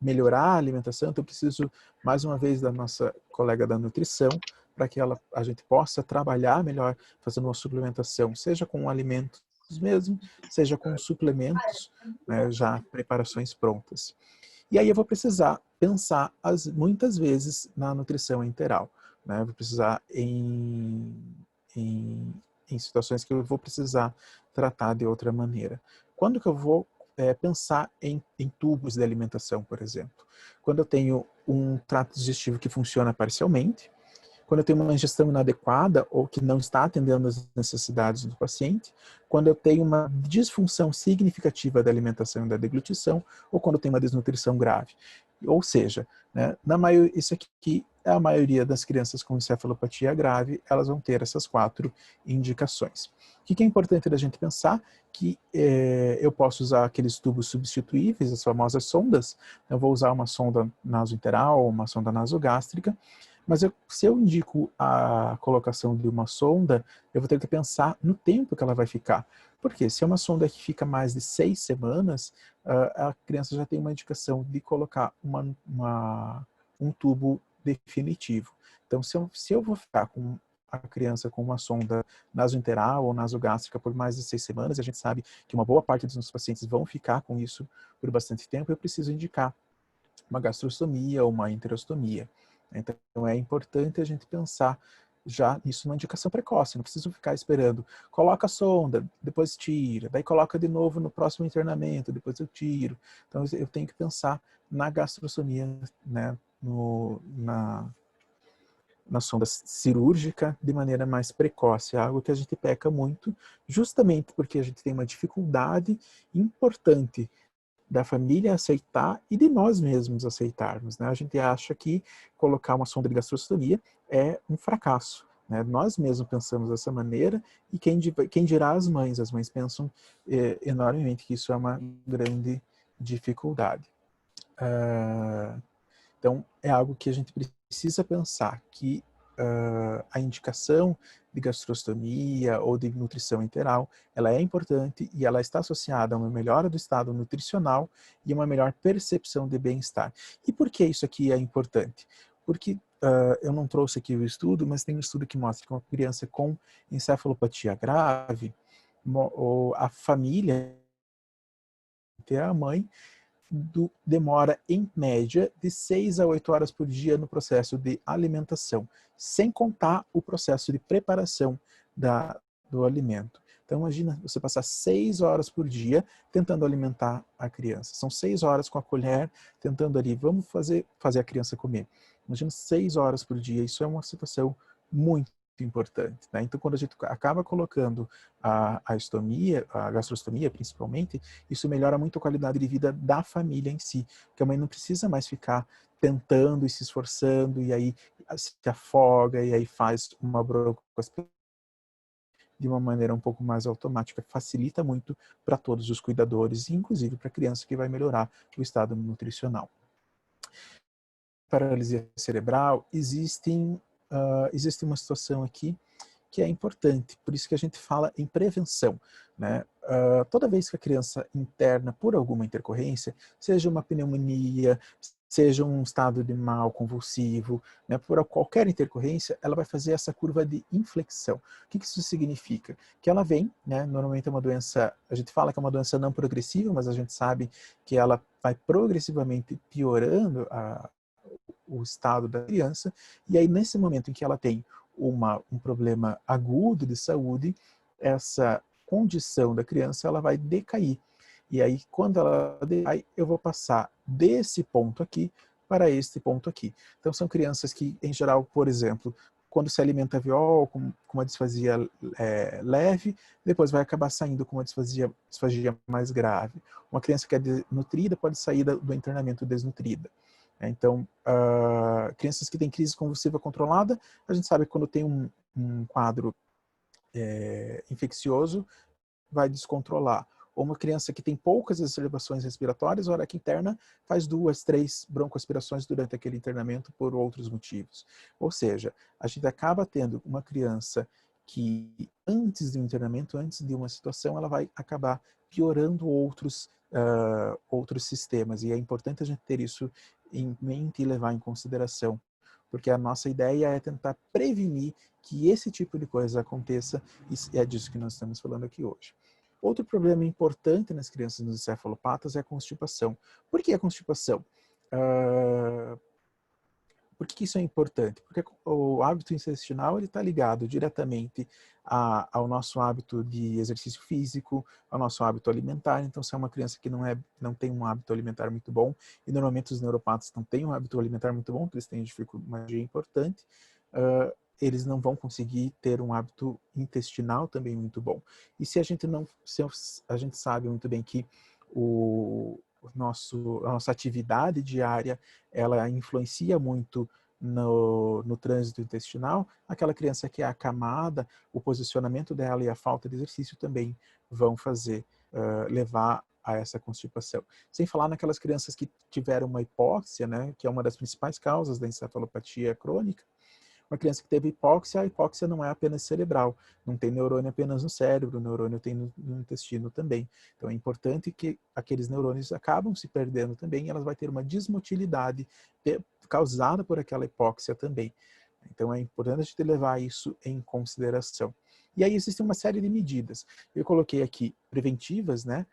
melhorar a alimentação. Então, eu preciso, mais uma vez, da nossa colega da nutrição, para que a gente possa trabalhar melhor, fazendo uma suplementação, seja com alimentos mesmo, seja com suplementos, né, já preparações prontas. E aí eu vou precisar pensar muitas vezes na nutrição enteral, né? Vou precisar em situações que eu vou precisar tratar de outra maneira. Quando que eu vou pensar em tubos de alimentação, por exemplo? Quando eu tenho um trato digestivo que funciona parcialmente, quando eu tenho uma ingestão inadequada ou que não está atendendo às necessidades do paciente, quando eu tenho uma disfunção significativa da alimentação e da deglutição, ou quando eu tenho uma desnutrição grave. Ou seja, né, isso aqui é a maioria das crianças com encefalopatia grave, elas vão ter essas 4 indicações. O que é importante da gente pensar? Que eu posso usar aqueles tubos substituíveis, as famosas sondas. Eu vou usar uma sonda nasointeral ou uma sonda nasogástrica, mas se eu indico a colocação de uma sonda, eu vou ter que pensar no tempo que ela vai ficar. Porque se é uma sonda que fica mais de 6 semanas, a criança já tem uma indicação de colocar um tubo definitivo. Então, se eu vou ficar com a criança com uma sonda nasointeral ou nasogástrica por mais de 6 semanas, e a gente sabe que uma boa parte dos nossos pacientes vão ficar com isso por bastante tempo, eu preciso indicar uma gastrostomia ou uma enterostomia. Então é importante a gente pensar já nisso numa indicação precoce, não preciso ficar esperando. Coloca a sonda, depois tira, daí coloca de novo no próximo internamento, depois eu tiro. Então eu tenho que pensar na gastrostomia, né, na sonda cirúrgica de maneira mais precoce, é algo que a gente peca muito, justamente porque a gente tem uma dificuldade importante da família aceitar e de nós mesmos aceitarmos, né? A gente acha que colocar uma sonda de gastrostomia é um fracasso, né? Nós mesmos pensamos dessa maneira e quem dirá as mães? As mães pensam enormemente que isso é uma grande dificuldade. Então, é algo que a gente precisa pensar, que a indicação de gastrostomia ou de nutrição enteral, ela é importante e ela está associada a uma melhora do estado nutricional e uma melhor percepção de bem-estar. E por que isso aqui é importante? Porque eu não trouxe aqui o estudo, mas tem um estudo que mostra que uma criança com encefalopatia grave, a família, a mãe, demora, em média, de 6 a 8 horas por dia no processo de alimentação, sem contar o processo de preparação do alimento. Então, imagina você passar 6 horas por dia tentando alimentar a criança. São 6 horas com a colher, tentando ali, vamos fazer a criança comer. Imagina 6 horas por dia, isso é uma situação muito importante, né? Então, quando a gente acaba colocando a estomia, a gastrostomia principalmente, isso melhora muito a qualidade de vida da família em si, porque a mãe não precisa mais ficar tentando e se esforçando, e aí se afoga, e aí faz uma broncoaspiração de uma maneira um pouco mais automática, facilita muito para todos os cuidadores, inclusive para a criança, que vai melhorar o estado nutricional. Paralisia cerebral, existe uma situação aqui que é importante, por isso que a gente fala em prevenção, né? Toda vez que a criança interna por alguma intercorrência, seja uma pneumonia, seja um estado de mal convulsivo, né, por qualquer intercorrência, ela vai fazer essa curva de inflexão. O que isso significa? Que ela vem, né, normalmente é uma doença, a gente fala que é uma doença não progressiva, mas a gente sabe que ela vai progressivamente piorando o estado da criança, e aí nesse momento em que ela tem um problema agudo de saúde, essa condição da criança ela vai decair. E aí, quando ela decai, eu vou passar desse ponto aqui para este ponto aqui. Então, são crianças que, em geral, por exemplo, quando se alimenta viol, com uma disfasia leve, depois vai acabar saindo com uma disfagia mais grave. Uma criança que é desnutrida pode sair do internamento desnutrida. Então, crianças que têm crise convulsiva controlada, a gente sabe que quando tem um quadro infeccioso, vai descontrolar. Ou uma criança que tem poucas exacerbações respiratórias, a hora que interna, faz 2, 3 broncoaspirações durante aquele internamento por outros motivos. Ou seja, a gente acaba tendo uma criança que antes do internamento, antes de uma situação, ela vai acabar piorando outros sistemas. E é importante a gente ter isso em mente e levar em consideração, porque a nossa ideia é tentar prevenir que esse tipo de coisa aconteça, e é disso que nós estamos falando aqui hoje. Outro problema importante nas crianças nos encefalopatas é a constipação. Por que a constipação? Por que isso é importante? Porque o hábito intestinal está ligado diretamente ao nosso hábito de exercício físico, ao nosso hábito alimentar. Então, se é uma criança que não tem um hábito alimentar muito bom, e normalmente os neuropatas não têm um hábito alimentar muito bom, porque eles têm dificuldade importante, eles não vão conseguir ter um hábito intestinal também muito bom. E se a gente sabe muito bem que a nossa atividade diária, ela influencia muito no trânsito intestinal, aquela criança que é acamada, o posicionamento dela e a falta de exercício também vão levar a essa constipação. Sem falar naquelas crianças que tiveram uma hipóxia, né, que é uma das principais causas da encefalopatia crônica. Uma criança que teve hipóxia, a hipóxia não é apenas cerebral, não tem neurônio apenas no cérebro, o neurônio tem no intestino também. Então é importante que aqueles neurônios acabam se perdendo também, e elas vão ter uma desmotilidade causada por aquela hipóxia também. Então é importante a gente levar isso em consideração. E aí existe uma série de medidas. Eu coloquei aqui preventivas, né?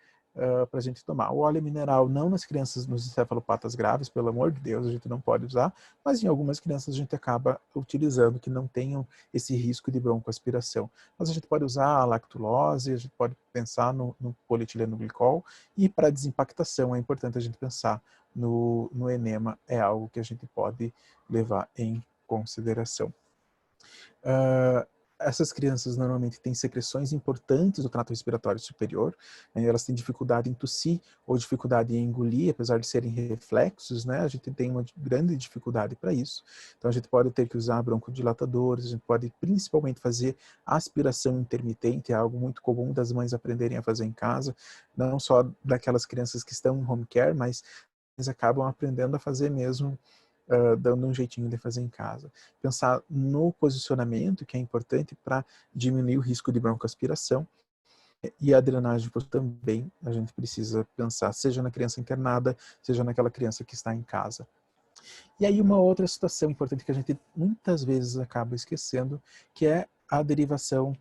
Para a gente tomar. O óleo mineral não nas crianças nos encefalopatas graves, pelo amor de Deus, a gente não pode usar, mas em algumas crianças a gente acaba utilizando que não tenham esse risco de broncoaspiração. Mas a gente pode usar a lactulose, a gente pode pensar no polietileno glicol, e para desimpactação é importante a gente pensar no enema, é algo que a gente pode levar em consideração. Essas crianças normalmente têm secreções importantes do trato respiratório superior, né? Elas têm dificuldade em tossir ou dificuldade em engolir, apesar de serem reflexos, né? A gente tem uma grande dificuldade para isso. Então a gente pode ter que usar broncodilatadores, a gente pode principalmente fazer aspiração intermitente, é algo muito comum das mães aprenderem a fazer em casa, não só daquelas crianças que estão em home care, mas eles acabam aprendendo a fazer mesmo, dando um jeitinho de fazer em casa. Pensar no posicionamento, que é importante para diminuir o risco de broncoaspiração, e a drenagem também a gente precisa pensar, seja na criança internada, seja naquela criança que está em casa. E aí uma outra situação importante que a gente muitas vezes acaba esquecendo, que é a derivação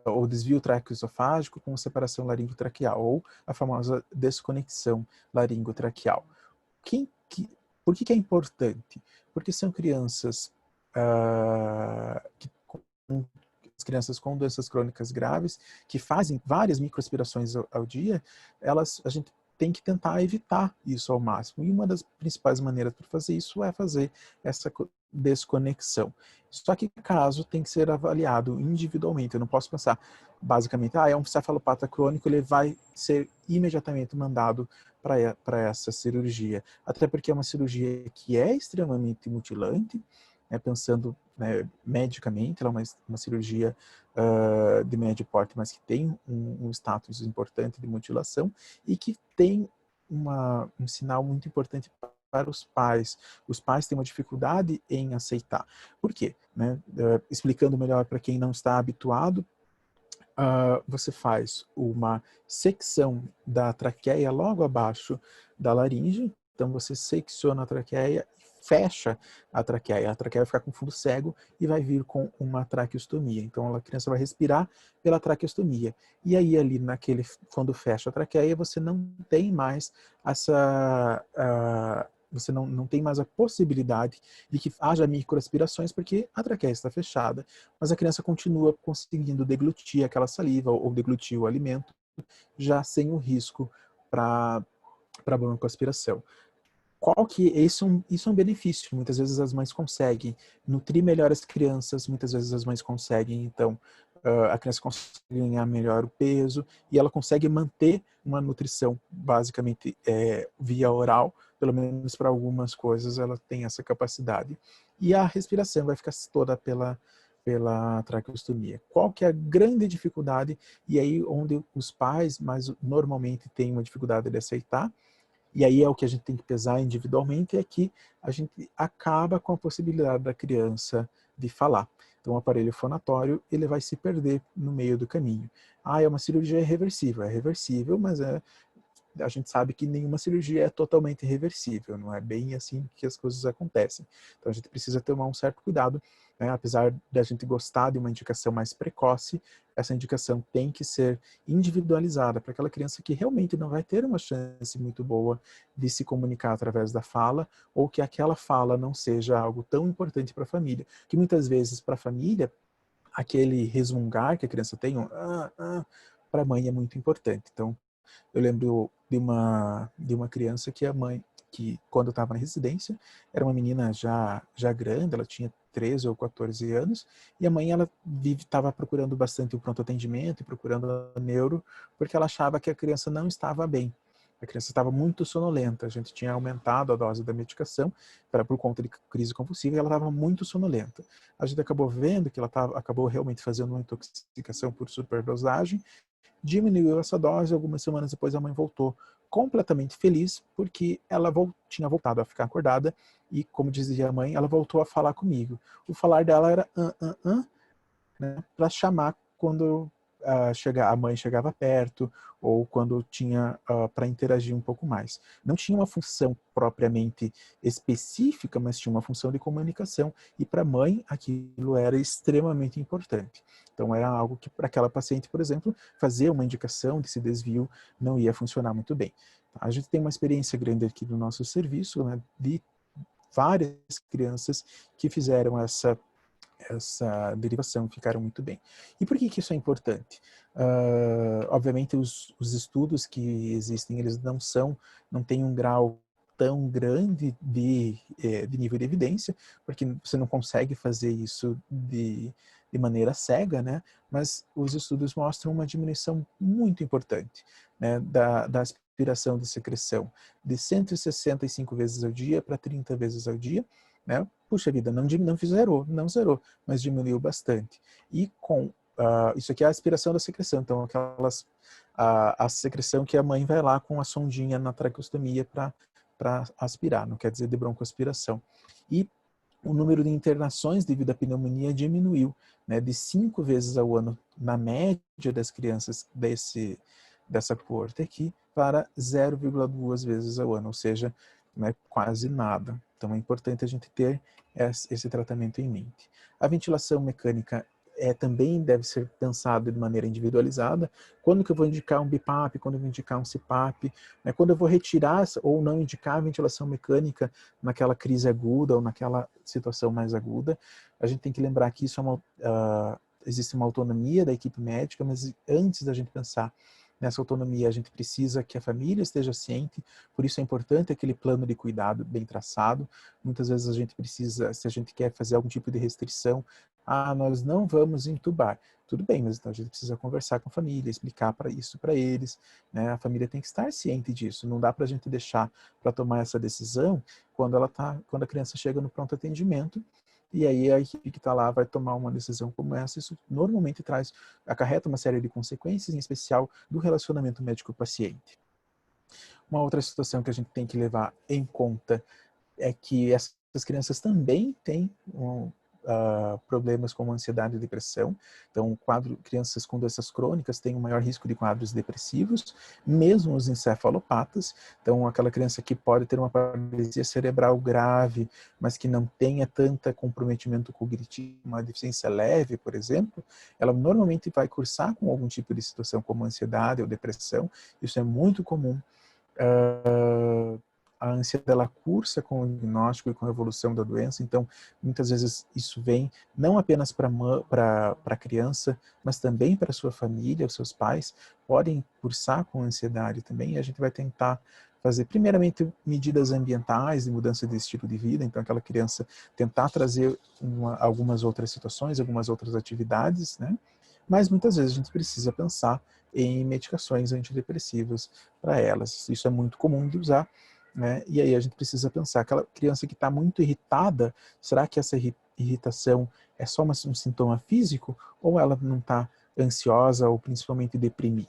ou desvio traqueoesofágico com separação laringotraqueal, ou a famosa desconexão laringotraqueal. Por que é importante? Porque são crianças as crianças com doenças crônicas graves, que fazem várias microaspirações ao dia, a gente tem que tentar evitar isso ao máximo. E uma das principais maneiras para fazer isso é fazer essa desconexão. Só que o caso tem que ser avaliado individualmente. Eu não posso pensar, basicamente, é um cefalopata crônico, ele vai ser imediatamente mandado para essa cirurgia. Até porque é uma cirurgia que é extremamente mutilante, né, pensando, né, medicamente, ela é uma cirurgia de médio porte, mas que tem um status importante de mutilação, e que tem um sinal muito importante para os pais. Os pais têm uma dificuldade em aceitar. Por quê? Né? Explicando melhor para quem não está habituado, você faz uma secção da traqueia logo abaixo da laringe. Então você secciona a traqueia, fecha a traqueia vai ficar com fundo cego e vai vir com uma traqueostomia. Então a criança vai respirar pela traqueostomia. E aí ali quando fecha a traqueia, você não tem mais você não tem mais a possibilidade de que haja microaspirações, porque a traqueia está fechada, mas a criança continua conseguindo deglutir aquela saliva ou deglutir o alimento, já sem o risco para broncoaspiração. Isso é um benefício. Muitas vezes as mães conseguem nutrir melhor as crianças, muitas vezes as mães conseguem, então, a criança consegue ganhar melhor o peso e ela consegue manter uma nutrição, basicamente, via oral, pelo menos para algumas coisas ela tem essa capacidade. E a respiração vai ficar toda pela traqueostomia. Qual que é a grande dificuldade, e aí onde os pais normalmente têm uma dificuldade de aceitar, e aí é o que a gente tem que pesar individualmente, é que a gente acaba com a possibilidade da criança de falar. Então o aparelho fonatório, ele vai se perder no meio do caminho. É uma cirurgia reversível. É reversível, mas a gente sabe que nenhuma cirurgia é totalmente reversível, não é bem assim que as coisas acontecem. Então a gente precisa tomar um certo cuidado, né? Apesar da gente gostar de uma indicação mais precoce, essa indicação tem que ser individualizada para aquela criança que realmente não vai ter uma chance muito boa de se comunicar através da fala, ou que aquela fala não seja algo tão importante para a família, que muitas vezes para a família, aquele resmungar que a criança tem, para a mãe é muito importante. Então, eu lembro de uma criança que a mãe, que quando eu estava na residência, era uma menina já grande, ela tinha 13 ou 14 anos, e a mãe, ela estava procurando bastante o pronto atendimento e procurando a neuro, porque ela achava que a criança não estava bem. A criança estava muito sonolenta, a gente tinha aumentado a dose da medicação por conta de crise convulsiva, e ela estava muito sonolenta. A gente acabou vendo que ela acabou realmente fazendo uma intoxicação por superdosagem, diminuiu essa dose, algumas semanas depois a mãe voltou completamente feliz, porque ela tinha voltado a ficar acordada e, como dizia a mãe, ela voltou a falar comigo. O falar dela era né, para chamar quando a mãe chegava perto, ou quando tinha para interagir um pouco mais. Não tinha uma função propriamente específica, mas tinha uma função de comunicação, e para a mãe aquilo era extremamente importante. Então era algo que para aquela paciente, por exemplo, fazer uma indicação desse desvio não ia funcionar muito bem. A gente tem uma experiência grande aqui no nosso serviço, né, de várias crianças que fizeram essa derivação, ficaram muito bem. E por que isso é importante? Obviamente os estudos que existem, eles não têm um grau tão grande de nível de evidência, porque você não consegue fazer isso de maneira cega, né? Mas os estudos mostram uma diminuição muito importante, né, da aspiração de secreção, de 165 vezes ao dia para 30 vezes ao dia, né? Puxa vida, não zerou, mas diminuiu bastante. E com isso aqui é a aspiração da secreção, então a secreção que a mãe vai lá com a sondinha na traqueostomia para aspirar, não quer dizer de broncoaspiração. E o número de internações devido à pneumonia diminuiu, né, de 5 vezes ao ano, na média das crianças dessa coorte aqui, para 0,2 vezes ao ano, ou seja, né, quase nada. Então é importante a gente ter esse tratamento em mente. A ventilação mecânica também deve ser pensada de maneira individualizada. Quando que eu vou indicar um BiPAP, quando eu vou indicar um CPAP, né, quando eu vou retirar ou não indicar a ventilação mecânica naquela crise aguda ou naquela situação mais aguda. A gente tem que lembrar que isso existe uma autonomia da equipe médica, mas antes da gente pensar nessa autonomia, a gente precisa que a família esteja ciente, por isso é importante aquele plano de cuidado bem traçado. Muitas vezes a gente precisa, se a gente quer fazer algum tipo de restrição, nós não vamos entubar. Tudo bem, mas então a gente precisa conversar com a família, explicar isso para eles, né? A família tem que estar ciente disso, não dá para a gente deixar para tomar essa decisão quando a criança chega no pronto atendimento, e aí a equipe que está lá vai tomar uma decisão como essa. Isso normalmente acarreta uma série de consequências, em especial do relacionamento médico-paciente. Uma outra situação que a gente tem que levar em conta é que essas crianças também têm problemas como ansiedade e depressão. Então, crianças com doenças crônicas têm um maior risco de quadros depressivos, mesmo os encefalopatas. Então, aquela criança que pode ter uma paralisia cerebral grave, mas que não tenha tanto comprometimento cognitivo, uma deficiência leve, por exemplo, ela normalmente vai cursar com algum tipo de situação como ansiedade ou depressão. Isso é muito comum. A ansiedade ela cursa com o diagnóstico e com a evolução da doença, então muitas vezes isso vem não apenas para a criança, mas também para a sua família, os seus pais podem cursar com ansiedade também, e a gente vai tentar fazer primeiramente medidas ambientais de mudança de estilo de vida, então aquela criança tentar trazer algumas outras situações, algumas outras atividades, né? Mas muitas vezes a gente precisa pensar em medicações antidepressivas para elas, isso é muito comum de usar, né? E aí a gente precisa pensar, aquela criança que está muito irritada, será que essa irritação é só um sintoma físico ou ela não está ansiosa ou principalmente deprimida?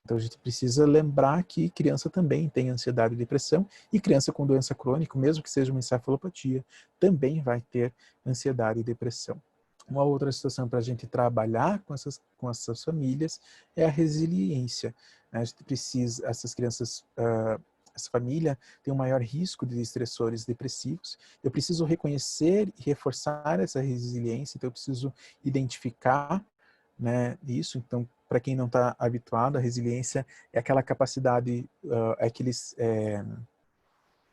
Então a gente precisa lembrar que criança também tem ansiedade e depressão, e criança com doença crônica, mesmo que seja uma encefalopatia, também vai ter ansiedade e depressão. Uma outra situação para a gente trabalhar com essas famílias é a resiliência. A gente precisa, essas crianças, essa família tem um maior risco de estressores depressivos. Eu preciso reconhecer e reforçar essa resiliência, então eu preciso identificar, né, isso. Então, para quem não está habituado, a resiliência é aquela capacidade,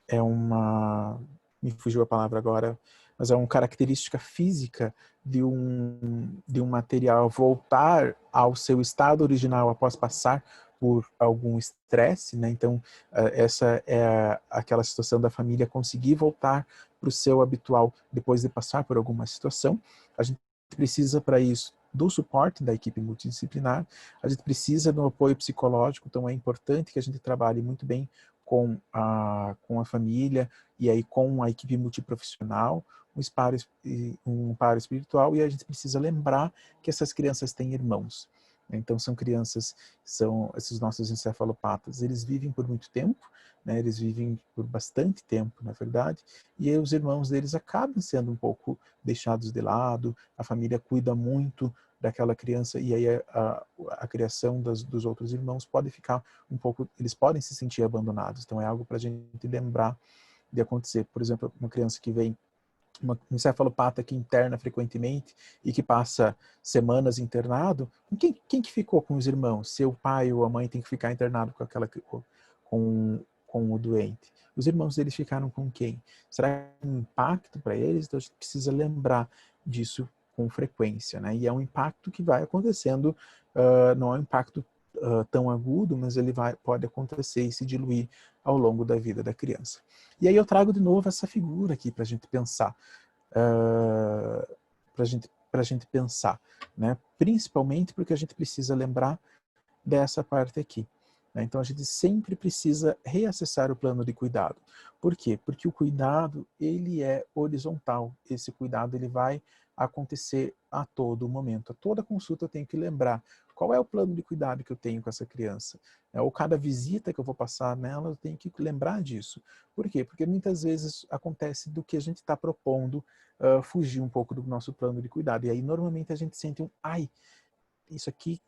é uma, me fugiu a palavra agora, mas é uma característica física de um material voltar ao seu estado original após passar por algum estresse, né? Então, essa é aquela situação da família conseguir voltar para o seu habitual depois de passar por alguma situação. A gente precisa, para isso, do suporte da equipe multidisciplinar, a gente precisa do apoio psicológico, então é importante que a gente trabalhe muito bem com a família e aí com a equipe multiprofissional, um paro espiritual, e a gente precisa lembrar que essas crianças têm irmãos. Então são crianças, são esses nossos encefalopatas, eles vivem por muito tempo, né? Eles vivem por bastante tempo, na verdade, e aí os irmãos deles acabam sendo um pouco deixados de lado, a família cuida muito daquela criança, e aí a criação dos outros irmãos pode ficar um pouco, eles podem se sentir abandonados, então é algo para a gente lembrar de acontecer. Por exemplo, uma criança que vem, um encefalopata que interna frequentemente e que passa semanas internado, quem que ficou com os irmãos? Se o pai ou a mãe tem que ficar internado com o doente. Os irmãos deles ficaram com quem? Será que é um impacto para eles? Então a gente precisa lembrar disso com frequência, né? E é um impacto que vai acontecendo, não é um impacto tão agudo, mas ele pode acontecer e se diluir ao longo da vida da criança. E aí eu trago de novo essa figura aqui para a gente pensar, para a gente pensar, né? Principalmente porque a gente precisa lembrar dessa parte aqui, né? Então a gente sempre precisa reacessar o plano de cuidado. Por quê? Porque o cuidado ele é horizontal. Esse cuidado ele vai acontecer a todo momento. A toda consulta eu tenho que lembrar qual é o plano de cuidado que eu tenho com essa criança, né? Ou cada visita que eu vou passar nela, eu tenho que lembrar disso. Por quê? Porque muitas vezes acontece do que a gente está propondo fugir um pouco do nosso plano de cuidado. E aí normalmente a gente sente ai, isso aqui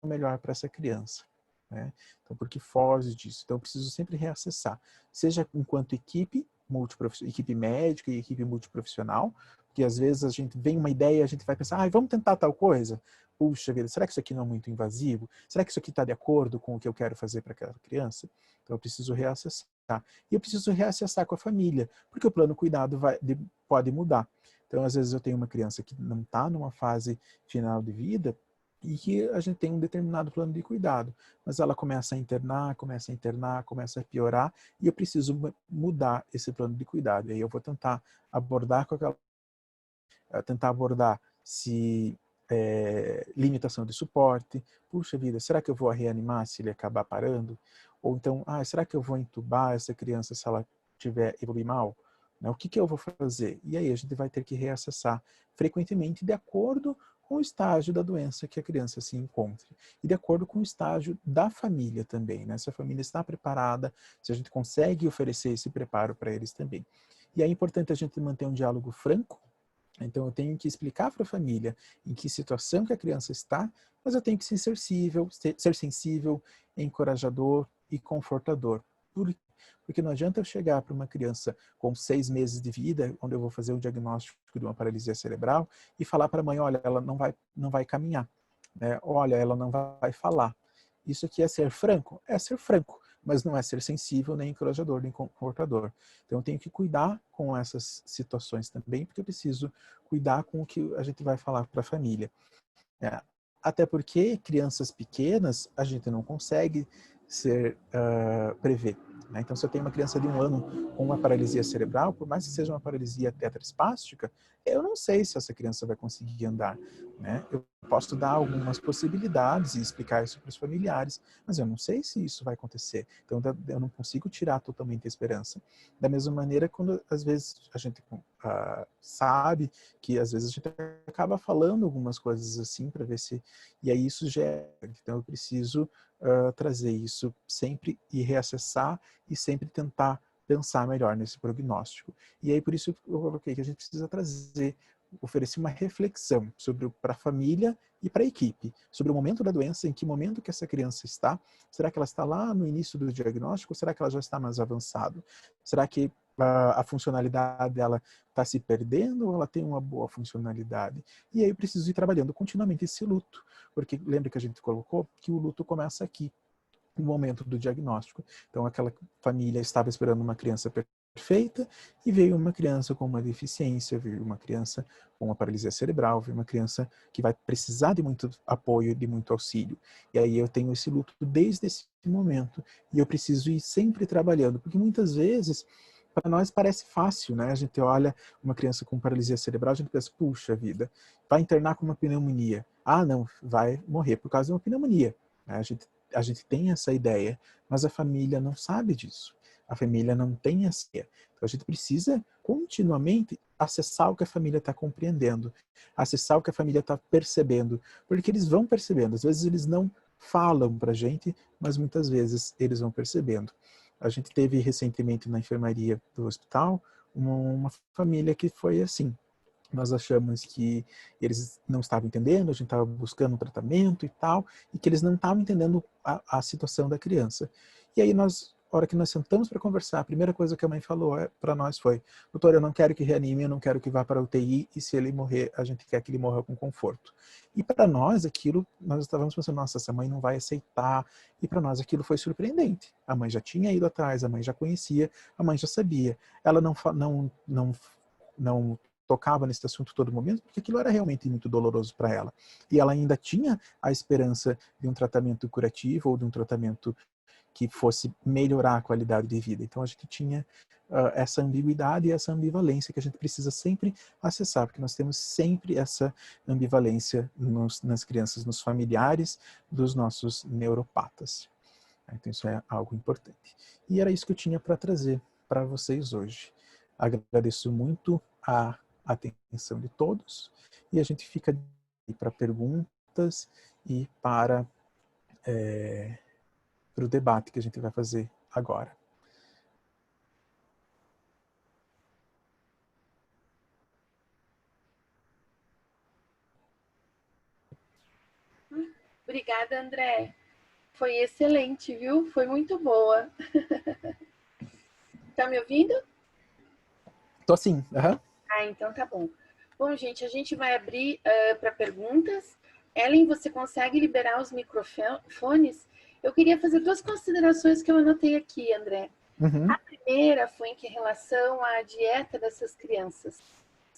é melhor para essa criança, né? Então, porque foge disso. Então, eu preciso sempre reacessar, seja enquanto equipe equipe médica e equipe multiprofissional, porque às vezes a gente vem uma ideia e a gente vai pensar, vamos tentar tal coisa. Puxa vida, será que isso aqui não é muito invasivo? Será que isso aqui está de acordo com o que eu quero fazer para aquela criança? Então, eu preciso reacessar. E eu preciso reacessar com a família, porque o plano cuidado pode mudar. Então, às vezes eu tenho uma criança que não está numa fase final de vida, e que a gente tem um determinado plano de cuidado, mas ela começa a internar, começa a piorar, e eu preciso mudar esse plano de cuidado. E aí eu vou tentar abordar se limitação de suporte, puxa vida, será que eu vou reanimar se ele acabar parando? Ou então, será que eu vou entubar essa criança se ela tiver evoluir mal? Né? O que eu vou fazer? E aí a gente vai ter que reacessar frequentemente de acordo com o estágio da doença que a criança se encontre. E de acordo com o estágio da família também, né? Se a família está preparada, se a gente consegue oferecer esse preparo para eles também. E é importante a gente manter um diálogo franco Então, eu tenho que explicar para a família em que situação que a criança está, mas eu tenho que ser sensível, encorajador e confortador. Por Porque não adianta eu chegar para uma criança com 6 meses de vida, onde eu vou fazer um diagnóstico de uma paralisia cerebral, e falar para a mãe, olha, ela não vai caminhar, né? Olha, ela não vai falar. Isso aqui é ser franco? É ser franco, mas não é ser sensível, nem encorajador, nem confortador. Então eu tenho que cuidar com essas situações também, porque eu preciso cuidar com o que a gente vai falar para a família. Até porque crianças pequenas a gente não consegue prever. Né? Então, se eu tenho uma criança de 1 ano com uma paralisia cerebral, por mais que seja uma paralisia tetraespástica, eu não sei se essa criança vai conseguir andar. Né? Eu posso dar algumas possibilidades e explicar isso para os familiares, mas eu não sei se isso vai acontecer. Então, eu não consigo tirar totalmente a esperança. Da mesma maneira, quando às vezes a gente sabe que às vezes a gente acaba falando algumas coisas assim para ver se... E aí isso gera. Então, eu preciso trazer isso sempre e reacessar e sempre tentar pensar melhor nesse prognóstico. E aí por isso eu coloquei que a gente precisa oferecer uma reflexão para a família e para a equipe, sobre o momento da doença, em que momento que essa criança está, será que ela está lá no início do diagnóstico, ou será que ela já está mais avançado? Será que a funcionalidade dela está se perdendo ou ela tem uma boa funcionalidade? E aí eu preciso ir trabalhando continuamente esse luto, porque lembra que a gente colocou que o luto começa aqui, no momento do diagnóstico. Então, aquela família estava esperando uma criança perfeita e veio uma criança com uma deficiência, veio uma criança com uma paralisia cerebral, veio uma criança que vai precisar de muito apoio, de muito auxílio. E aí eu tenho esse luto desde esse momento e eu preciso ir sempre trabalhando, porque muitas vezes para nós parece fácil, né? A gente olha uma criança com paralisia cerebral, a gente pensa, puxa vida, vai internar com uma pneumonia. Ah, não, vai morrer por causa de uma pneumonia. A gente tem essa ideia, mas a família não sabe disso. A família não tem essa ideia. Então a gente precisa continuamente acessar o que a família está compreendendo, acessar o que a família está percebendo, porque eles vão percebendo. Às vezes eles não falam para a gente, mas muitas vezes eles vão percebendo. A gente teve recentemente na enfermaria do hospital uma família que foi assim. Nós achamos que eles não estavam entendendo, a gente estava buscando um tratamento e tal, e que eles não estavam entendendo a situação da criança. E aí, a hora que nós sentamos para conversar, a primeira coisa que a mãe falou para nós foi: doutor, eu não quero que reanime, eu não quero que vá para a UTI, e se ele morrer, a gente quer que ele morra com conforto. E para nós, aquilo, nós estávamos pensando, nossa, essa mãe não vai aceitar, e para nós aquilo foi surpreendente. A mãe já tinha ido atrás, a mãe já conhecia, a mãe já sabia. Ela não tocava nesse assunto todo momento, porque aquilo era realmente muito doloroso para ela. E ela ainda tinha a esperança de um tratamento curativo ou de um tratamento que fosse melhorar a qualidade de vida. Então a gente tinha essa ambiguidade e essa ambivalência que a gente precisa sempre acessar, porque nós temos sempre essa ambivalência nas crianças, nos familiares dos nossos neuropatas. Então isso é algo importante. E era isso que eu tinha para trazer para vocês hoje. Agradeço muito a atenção de todos e a gente fica para perguntas e para o debate que a gente vai fazer agora. Obrigada, André. Foi excelente, viu? Foi muito boa. Tá me ouvindo? Tô sim. Uhum. Ah, então tá bom. Bom, gente, a gente vai abrir para perguntas. Ellen, você consegue liberar os microfones? Eu queria fazer 2 considerações que eu anotei aqui, André. Uhum. A primeira foi em relação à dieta dessas crianças.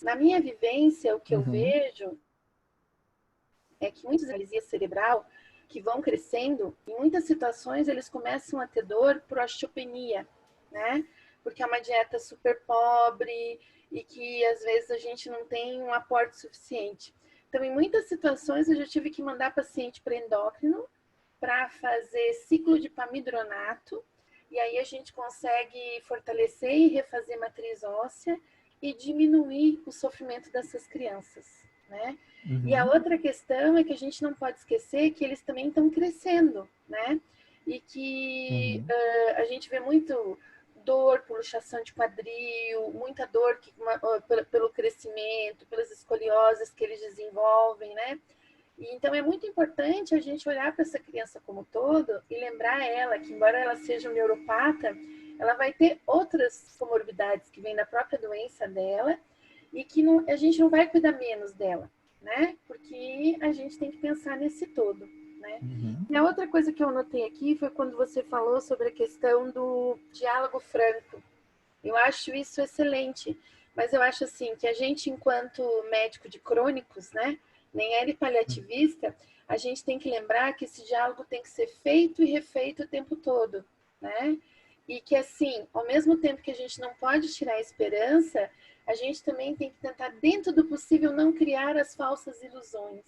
Na minha vivência, o que eu Uhum. vejo é que muitos paralisia cerebral que vão crescendo, em muitas situações eles começam a ter dor por osteopenia, né? Porque é uma dieta super pobre e que às vezes a gente não tem um aporte suficiente. Então, em muitas situações eu já tive que mandar paciente para endócrino para fazer ciclo de pamidronato, e aí a gente consegue fortalecer e refazer matriz óssea e diminuir o sofrimento dessas crianças, né? E a Uhum. outra questão é que a gente não pode esquecer que eles também estão crescendo, né? E que Uhum. a gente vê muito dor por luxação de quadril, muita dor pelo crescimento, pelas escolioses que eles desenvolvem, né? E, então, é muito importante a gente olhar para essa criança como um todo e lembrar ela que, embora ela seja um neuropata, ela vai ter outras comorbidades que vêm da própria doença dela e que não, a gente não vai cuidar menos dela, né? Porque a gente tem que pensar nesse todo, né? Uhum. E a outra coisa que eu notei aqui foi quando você falou sobre a questão do diálogo franco. Eu acho isso excelente, mas eu acho assim que a gente, enquanto médico de crônicos, né, nem ele paliativista, a gente tem que lembrar que esse diálogo tem que ser feito e refeito o tempo todo, né? E que assim, ao mesmo tempo que a gente não pode tirar a esperança, a gente também tem que tentar, dentro do possível, não criar as falsas ilusões,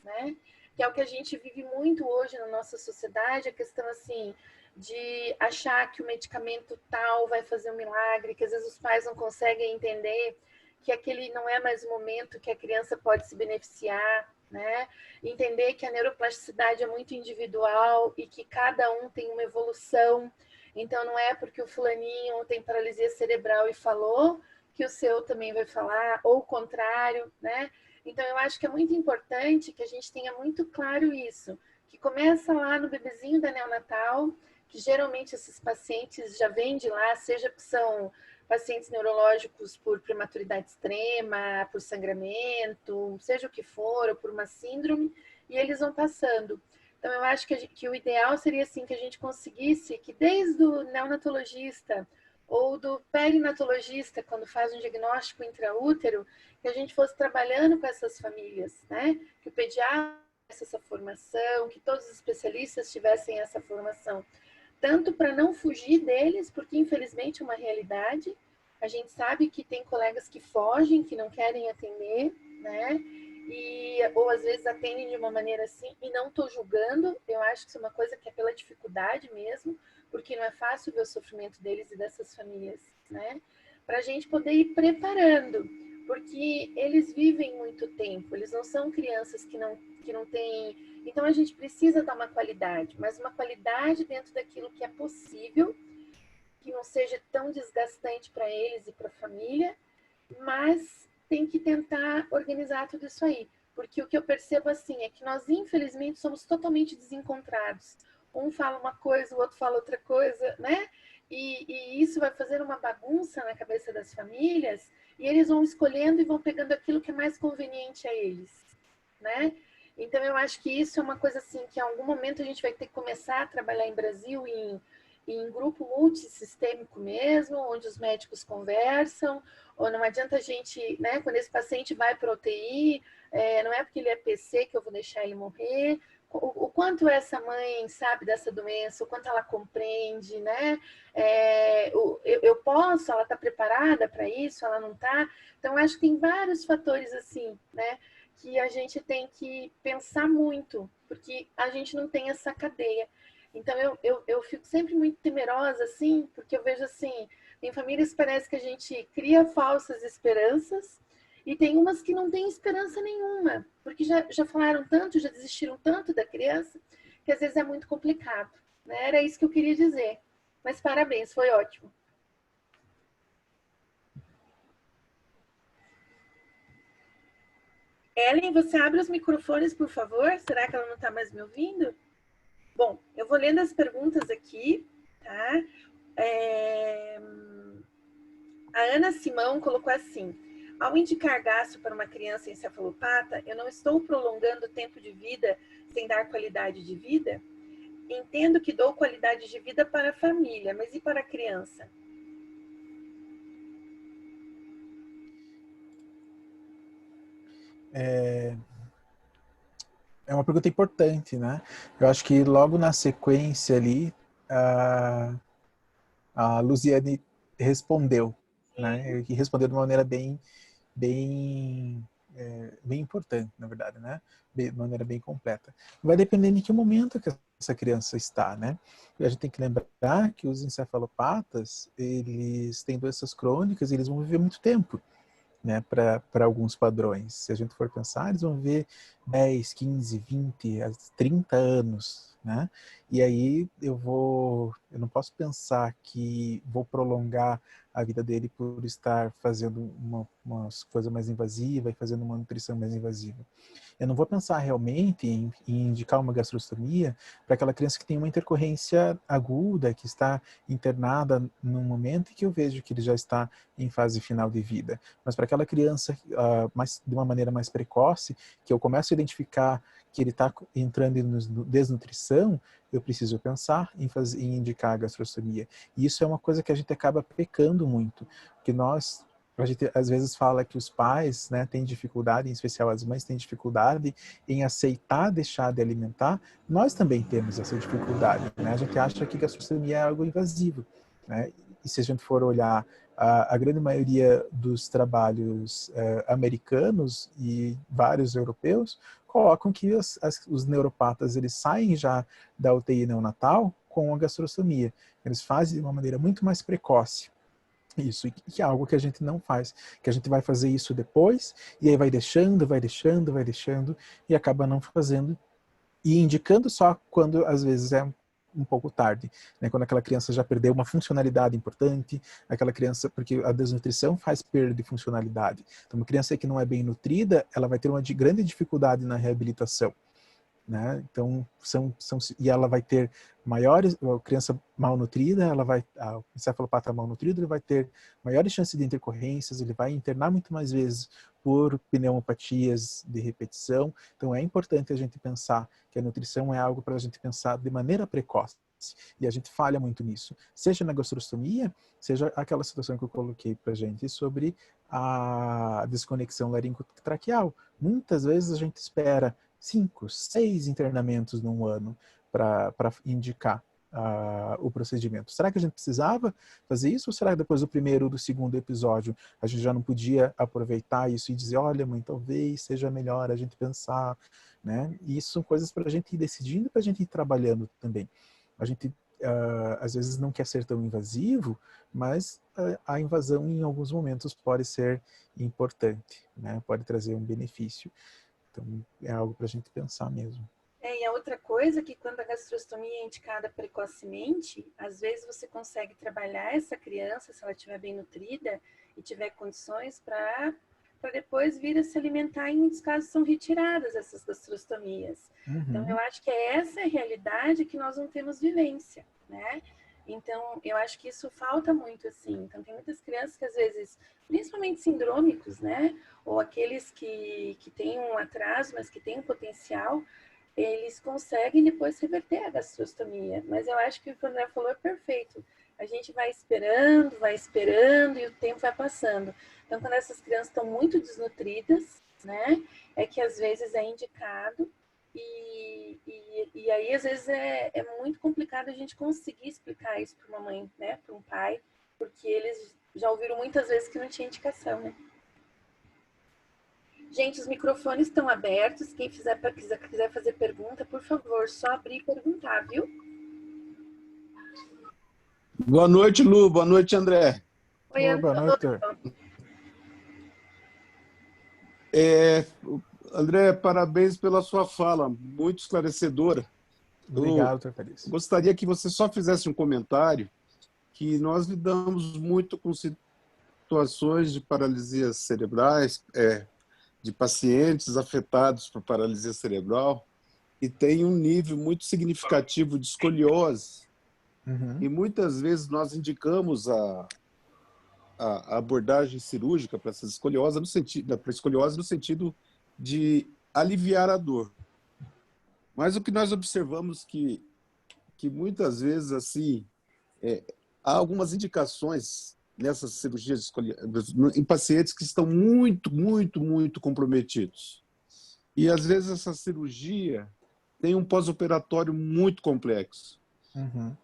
né? Que é o que a gente vive muito hoje na nossa sociedade, a questão assim de achar que o medicamento tal vai fazer um milagre, que às vezes os pais não conseguem entender que aquele não é mais o momento que a criança pode se beneficiar, né? Entender que a neuroplasticidade é muito individual e que cada um tem uma evolução. Então não é porque o fulaninho tem paralisia cerebral e falou que o seu também vai falar, ou o contrário, né? Então eu acho que é muito importante que a gente tenha muito claro isso, que começa lá no bebezinho da neonatal, que geralmente esses pacientes já vêm de lá, seja porque são pacientes neurológicos por prematuridade extrema, por sangramento, seja o que for, ou por uma síndrome, e eles vão passando. Então, eu acho que o ideal seria assim que a gente conseguisse que desde o neonatologista ou do perinatologista, quando faz um diagnóstico intraútero, que a gente fosse trabalhando com essas famílias, né? Que o pediatra tivesse essa formação, que todos os especialistas tivessem essa formação, tanto para não fugir deles, porque infelizmente é uma realidade. A gente sabe que tem colegas que fogem, que não querem atender, né? Ou às vezes atendem de uma maneira assim, e não estou julgando, eu acho que isso é uma coisa que é pela dificuldade mesmo, porque não é fácil ver o sofrimento deles e dessas famílias, né? Para a gente poder ir preparando, porque eles vivem muito tempo, eles não são crianças que não têm. Então a gente precisa dar uma qualidade, mas uma qualidade dentro daquilo que é possível, que não seja tão desgastante para eles e para a família, mas tem que tentar organizar tudo isso aí. Porque o que eu percebo assim é que nós, infelizmente, somos totalmente desencontrados. Um fala uma coisa, o outro fala outra coisa, né? E isso vai fazer uma bagunça na cabeça das famílias e eles vão escolhendo e vão pegando aquilo que é mais conveniente a eles, né? Então, eu acho que isso é uma coisa assim que em algum momento a gente vai ter que começar a trabalhar em Brasil em grupo multissistêmico mesmo, onde os médicos conversam, ou não adianta a gente, né, quando esse paciente vai para a UTI, não é porque ele é PC que eu vou deixar ele morrer, o quanto essa mãe sabe dessa doença, o quanto ela compreende, né? Eu posso, ela está preparada para isso, ela não está. Então, acho que tem vários fatores assim, né? Que a gente tem que pensar muito, porque a gente não tem essa cadeia. Então, eu fico sempre muito temerosa, assim, porque eu vejo assim, em famílias parece que a gente cria falsas esperanças e tem umas que não têm esperança nenhuma, porque já falaram tanto, já desistiram tanto da criança, que às vezes é muito complicado, né? Era isso que eu queria dizer. Mas parabéns, foi ótimo. Ellen, você abre os microfones, por favor? Será que ela não está mais me ouvindo? Bom, eu vou lendo as perguntas aqui, tá? A Ana Simão colocou assim: ao indicar gasto para uma criança encefalopata, eu não estou prolongando o tempo de vida sem dar qualidade de vida? Entendo que dou qualidade de vida para a família, mas e para a criança? É uma pergunta importante, né? Eu acho que logo na sequência ali, a Luziane respondeu, né? E respondeu de uma maneira bem, bem importante, na verdade, né? De maneira bem completa. Vai depender de que momento que essa criança está, né? E a gente tem que lembrar que os encefalopatas, eles têm doenças crônicas e eles vão viver muito tempo, né, para alguns padrões. Se a gente for pensar, eles vão ver 10, 15, 20, 30 anos, né? E aí eu não posso pensar que vou prolongar a vida dele por estar fazendo uma coisa mais invasiva e fazendo uma nutrição mais invasiva. Eu não vou pensar realmente em indicar uma gastrostomia para aquela criança que tem uma intercorrência aguda, que está internada num momento em que eu vejo que ele já está em fase final de vida. Mas para aquela criança de uma maneira mais precoce, que eu começo a identificar que ele está entrando em desnutrição, eu preciso pensar em indicar a gastrostomia. E isso é uma coisa que a gente acaba pecando muito, porque a gente às vezes fala que os pais, né, têm dificuldade, em especial as mães têm dificuldade em aceitar deixar de alimentar. Nós também temos essa dificuldade, né? A gente acha que gastrostomia é algo invasivo, né? E se a gente for olhar a grande maioria dos trabalhos americanos e vários europeus colocam que os neuropatas eles saem já da UTI neonatal com a gastrostomia. Eles fazem de uma maneira muito mais precoce. Isso, e que é algo que a gente não faz, que a gente vai fazer isso depois, e aí vai deixando, e acaba não fazendo, e indicando só quando às vezes é um pouco tarde, né? Quando aquela criança já perdeu uma funcionalidade importante, aquela criança, porque a desnutrição faz perda de funcionalidade. Então, uma criança que não é bem nutrida, ela vai ter uma grande dificuldade na reabilitação. Né? Então, e ela vai ter maiores, a criança malnutrida, o encefalopata malnutrido, ele vai ter maiores chances de intercorrências, ele vai internar muito mais vezes por pneumopatias de repetição. Então, é importante a gente pensar que a nutrição é algo para a gente pensar de maneira precoce. E a gente falha muito nisso, seja na gastrostomia, seja aquela situação que eu coloquei para a gente sobre a desconexão laringotraqueal. Muitas vezes a gente espera 5, 6 internamentos num ano para indicar o procedimento. Será que a gente precisava fazer isso ou será que depois do primeiro ou do segundo episódio a gente já não podia aproveitar isso e dizer, olha mãe, talvez seja melhor a gente pensar, né? E isso são coisas para a gente ir decidindo, para a gente ir trabalhando também. A gente às vezes não quer ser tão invasivo, mas a invasão em alguns momentos pode ser importante, né? Pode trazer um benefício. Então, é algo para a gente pensar mesmo. E a outra coisa é que quando a gastrostomia é indicada precocemente, às vezes você consegue trabalhar essa criança, se ela estiver bem nutrida e tiver condições para depois vir a se alimentar. Em muitos casos são retiradas essas gastrostomias. Uhum. Então, eu acho que essa é a realidade que nós não temos vivência, né? Então, eu acho que isso falta muito, assim. Então, tem muitas crianças que, às vezes, principalmente sindrômicos, né? Ou aqueles que têm um atraso, mas que têm um potencial, eles conseguem depois reverter a gastrostomia. Mas eu acho que o que o André falou é perfeito. A gente vai esperando e o tempo vai passando. Então, quando essas crianças estão muito desnutridas, né? É que, às vezes, é indicado e aí, às vezes, é muito complicado a gente conseguir explicar isso para uma mãe, né, para um pai, porque eles já ouviram muitas vezes que não tinha indicação, né? Gente, os microfones estão abertos. Quem quiser fazer pergunta, por favor, só abrir e perguntar, viu? Boa noite, Lu. Boa noite, André. Oi, André. Boa noite. André, parabéns pela sua fala, muito esclarecedora. Obrigado, Dr. Paris. Gostaria que você só fizesse um comentário que nós lidamos muito com situações de paralisias cerebrais, de pacientes afetados por paralisia cerebral e tem um nível muito significativo de escoliose. Uhum. E muitas vezes nós indicamos a abordagem cirúrgica para essa escoliose no sentido de aliviar a dor. Mas o que nós observamos que muitas vezes assim há algumas indicações nessas cirurgias em pacientes que estão muito comprometidos. E às vezes essa cirurgia tem um pós-operatório muito complexo. Uhum.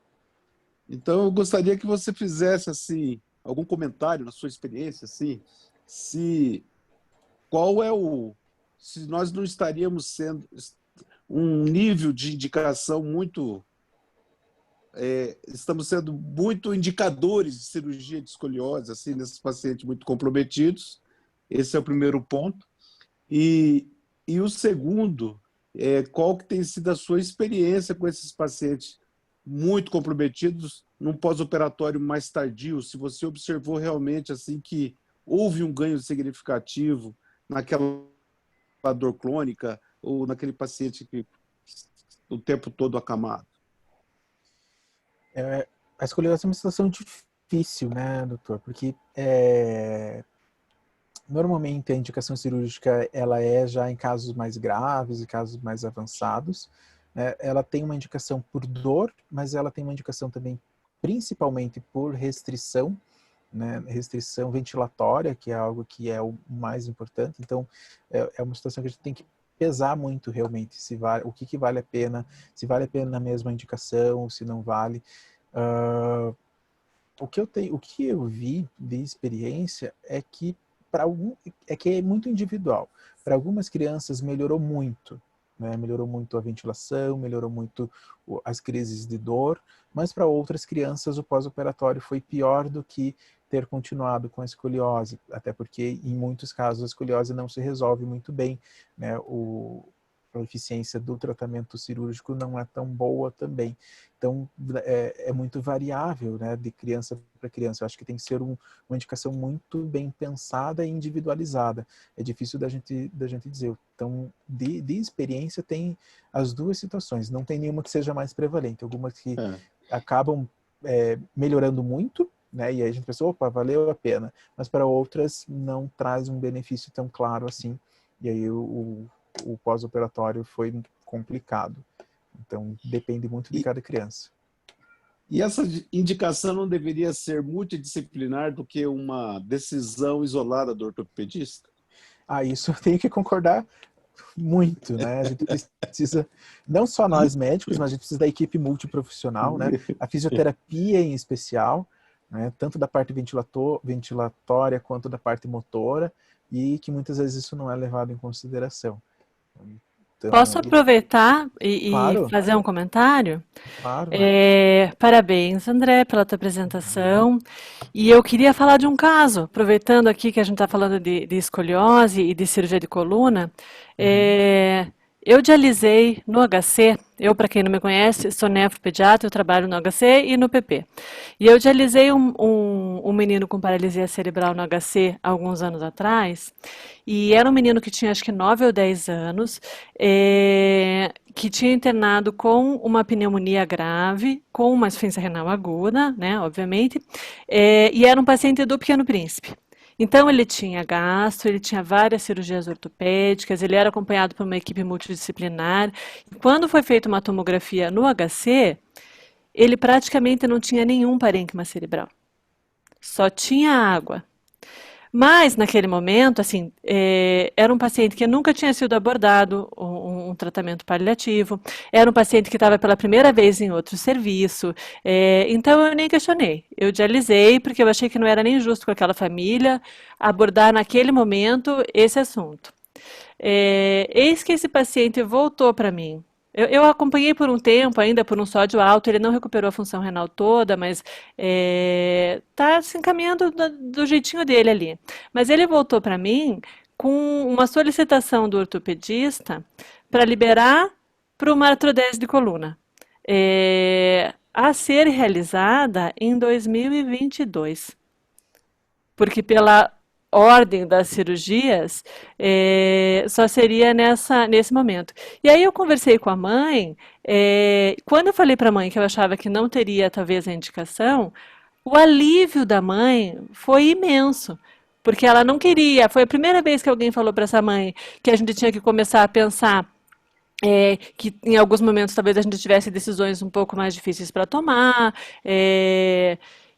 Então eu gostaria que você fizesse assim algum comentário na sua experiência, assim, se nós não estaríamos sendo um nível de indicação muito estamos sendo muito indicadores de cirurgia de escoliose, assim, nesses pacientes muito comprometidos. Esse é o primeiro ponto. E E o segundo é qual que tem sido a sua experiência com esses pacientes muito comprometidos num pós-operatório mais tardio, se você observou realmente assim que houve um ganho significativo naquela dor crônica ou naquele paciente que o tempo todo acamado. A escoliose é uma situação difícil, né, doutor? Porque normalmente a indicação cirúrgica ela é já em casos mais graves e casos mais avançados. Né? Ela tem uma indicação por dor, mas ela tem uma indicação também principalmente por restrição, né? Restrição ventilatória, que é algo que é o mais importante. Então, é uma situação que a gente tem que pesar muito realmente se vale, o que vale a pena, se vale a pena na mesma indicação, se não vale. O que eu vi de experiência é que é muito individual. Para algumas crianças melhorou muito, né? Melhorou muito a ventilação, melhorou muito as crises de dor, mas para outras crianças o pós-operatório foi pior do que ter continuado com a escoliose, até porque em muitos casos a escoliose não se resolve muito bem, né? A eficiência do tratamento cirúrgico não é tão boa também. Então, é muito variável, né, de criança para criança. Eu acho que tem que ser uma indicação muito bem pensada e individualizada. É difícil da gente dizer. Então, de experiência, tem as duas situações. Não tem nenhuma que seja mais prevalente. Algumas que acabam melhorando muito, né, e aí a gente pensa, opa, valeu a pena. Mas para outras, não traz um benefício tão claro assim. E aí o pós-operatório foi complicado. Então, depende muito de cada criança. E essa indicação não deveria ser multidisciplinar do que uma decisão isolada do ortopedista? Isso eu tenho que concordar muito, né? A gente precisa, não só nós médicos, mas a gente precisa da equipe multiprofissional, né? A fisioterapia em especial, né? Tanto da parte ventilatória quanto da parte motora, e que muitas vezes isso não é levado em consideração. Então, posso aproveitar claro, e fazer um comentário? Claro. Parabéns, André, pela tua apresentação. E eu queria falar de um caso, aproveitando aqui que a gente está falando de escoliose e de cirurgia de coluna. Eu dialisei no HC, para quem não me conhece, sou nefropediatra, eu trabalho no HC e no PP. E eu dialisei um menino com paralisia cerebral no HC há alguns anos atrás, e era um menino que tinha acho que 9 ou 10 anos, que tinha internado com uma pneumonia grave, com uma insuficiência renal aguda, né, obviamente, e era um paciente do Pequeno Príncipe. Então, ele tinha gastro, ele tinha várias cirurgias ortopédicas, ele era acompanhado por uma equipe multidisciplinar. E quando foi feita uma tomografia no HC, ele praticamente não tinha nenhum parênquima cerebral. Só tinha água. Mas, naquele momento, assim, era um paciente que nunca tinha sido abordado um tratamento paliativo, era um paciente que estava pela primeira vez em outro serviço, então eu nem questionei. Eu dialisei porque eu achei que não era nem justo com aquela família abordar naquele momento esse assunto. Eis que esse paciente voltou para mim. Eu acompanhei por um tempo, ainda por um sódio alto, ele não recuperou a função renal toda, mas está se encaminhando do jeitinho dele ali. Mas ele voltou para mim com uma solicitação do ortopedista para liberar para uma artrodese de coluna, a ser realizada em 2022. Porque pela ordem das cirurgias, só seria nesse momento. E aí eu conversei com a mãe, quando eu falei para a mãe que eu achava que não teria talvez a indicação, o alívio da mãe foi imenso, porque ela não queria, foi a primeira vez que alguém falou para essa mãe que a gente tinha que começar a pensar que em alguns momentos talvez a gente tivesse decisões um pouco mais difíceis para tomar,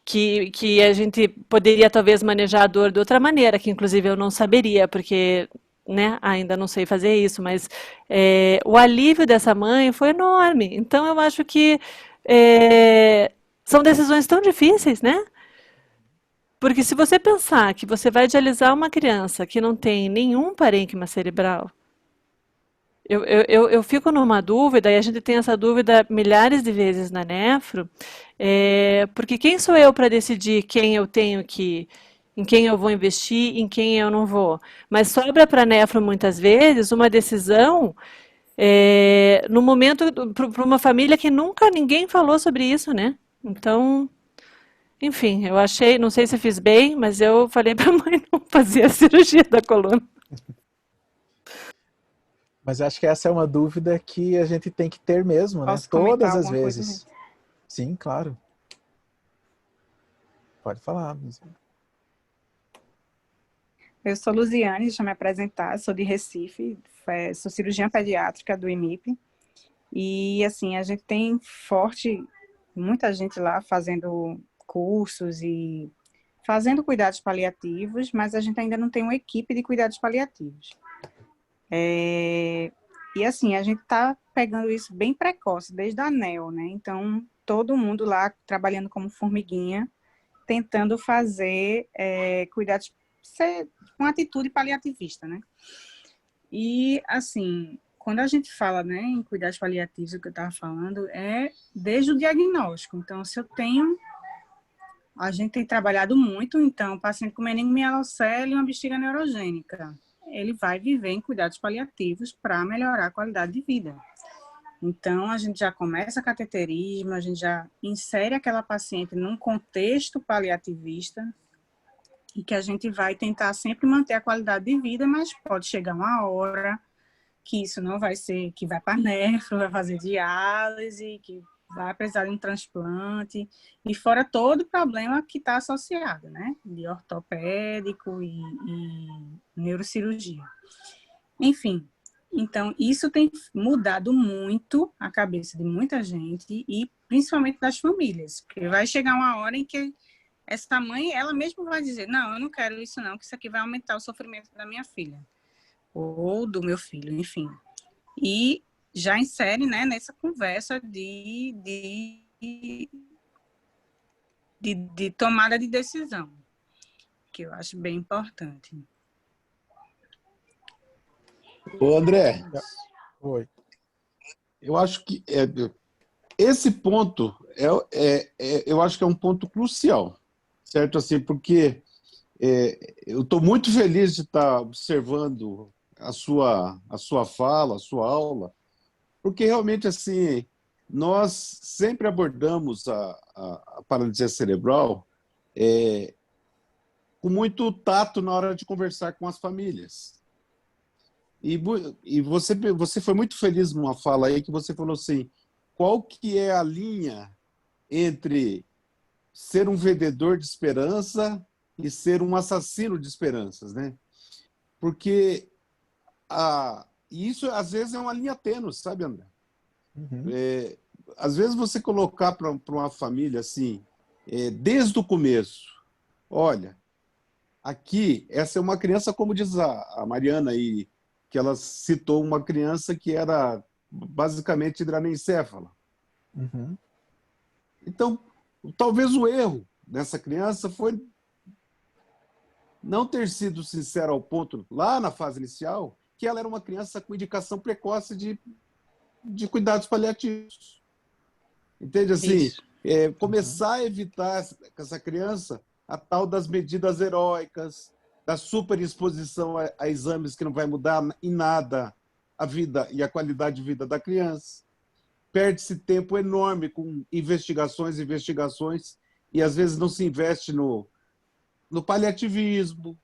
que a gente poderia talvez manejar a dor de outra maneira, que inclusive eu não saberia, porque né, ainda não sei fazer isso, mas o alívio dessa mãe foi enorme. Então eu acho que são decisões tão difíceis, né? Porque se você pensar que você vai dialisar uma criança que não tem nenhum parênquima cerebral, eu fico numa dúvida, e a gente tem essa dúvida milhares de vezes na nefro, porque quem sou eu para decidir quem eu tenho que em quem eu vou investir, em quem eu não vou. Mas sobra para a nefro, muitas vezes, uma decisão no momento para uma família que nunca ninguém falou sobre isso, né? Então, enfim, eu achei, não sei se fiz bem, mas eu falei para a mãe não fazer a cirurgia da coluna. Mas acho que essa é uma dúvida que a gente tem que ter mesmo, né? Posso comentar Todas as alguma coisa, vezes. gente? Sim, claro. Pode falar. Eu sou Luziane, deixa eu me apresentar, sou de Recife, sou cirurgiã pediátrica do IMIP. E, assim, a gente tem muita gente lá fazendo cursos e fazendo cuidados paliativos, mas a gente ainda não tem uma equipe de cuidados paliativos. E, assim, a gente está pegando isso bem precoce, desde a ANEL, né? Então, todo mundo lá trabalhando como formiguinha, tentando fazer cuidados, ser uma atitude paliativista, né? E, assim, quando a gente fala, né, em cuidados paliativos, o que eu estava falando é desde o diagnóstico. Então, se eu tenho... A gente tem trabalhado muito, então, paciente com meningomielocele e uma bexiga neurogênica, ele vai viver em cuidados paliativos para melhorar a qualidade de vida. Então, a gente já começa cateterismo, a gente já insere aquela paciente num contexto paliativista e que a gente vai tentar sempre manter a qualidade de vida, mas pode chegar uma hora que isso não vai ser, que vai para nefro, vai fazer diálise, que vai precisar de um transplante, e fora todo o problema que está associado, né? De ortopédico e neurocirurgia. Enfim, então isso tem mudado muito a cabeça de muita gente e principalmente das famílias, porque vai chegar uma hora em que essa mãe, ela mesma vai dizer, não, eu não quero isso não, que isso aqui vai aumentar o sofrimento da minha filha ou do meu filho, enfim. E já insere, né, nessa conversa de tomada de decisão, que eu acho bem importante. Ô, André, Oi. eu acho que esse ponto eu acho que é um ponto crucial, certo? Assim, porque eu estou muito feliz de estar observando a sua fala, a sua aula, porque realmente assim nós sempre abordamos a paralisia cerebral com muito tato na hora de conversar com as famílias. E você foi muito feliz numa fala aí que você falou assim, qual que é a linha entre ser um vendedor de esperança e ser um assassino de esperanças, né? Porque isso às vezes é uma linha tênue, sabe, André? Uhum. Às vezes você colocar para uma família assim, desde o começo, olha, aqui, essa é uma criança, como diz a Mariana aí, que ela citou uma criança que era basicamente hidranencéfala. Uhum. Então, talvez o erro dessa criança foi não ter sido sincero ao ponto, lá na fase inicial, que ela era uma criança com indicação precoce de cuidados paliativos. Entende? Assim, começar a evitar com essa criança a tal das medidas heróicas, da superexposição a exames que não vai mudar em nada a vida e a qualidade de vida da criança. Perde-se tempo enorme com investigações, e às vezes não se investe no paliativismo,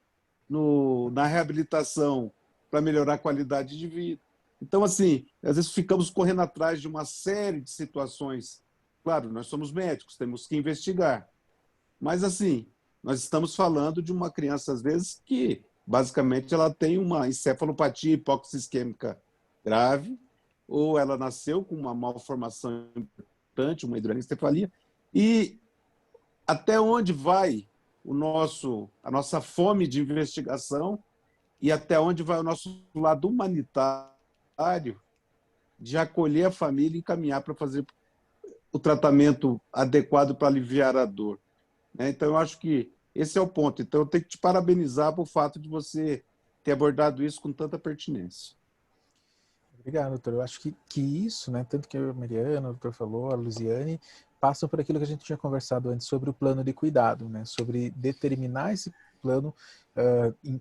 na reabilitação para melhorar a qualidade de vida. Então, assim, às vezes ficamos correndo atrás de uma série de situações. Claro, nós somos médicos, temos que investigar. Mas, assim, nós estamos falando de uma criança, às vezes, que basicamente ela tem uma encefalopatia hipóxia-isquêmica grave, ou ela nasceu com uma malformação importante, uma hidroanencefalia, e até onde vai a nossa fome de investigação e até onde vai o nosso lado humanitário de acolher a família e encaminhar para fazer o tratamento adequado para aliviar a dor. Então, eu acho que esse é o ponto. Então, eu tenho que te parabenizar por fato de você ter abordado isso com tanta pertinência. Obrigado, doutor. Eu acho que isso, né, tanto que a Mariana, o doutor falou, a Luziane, passam por aquilo que a gente tinha conversado antes sobre o plano de cuidado, né, sobre determinar plano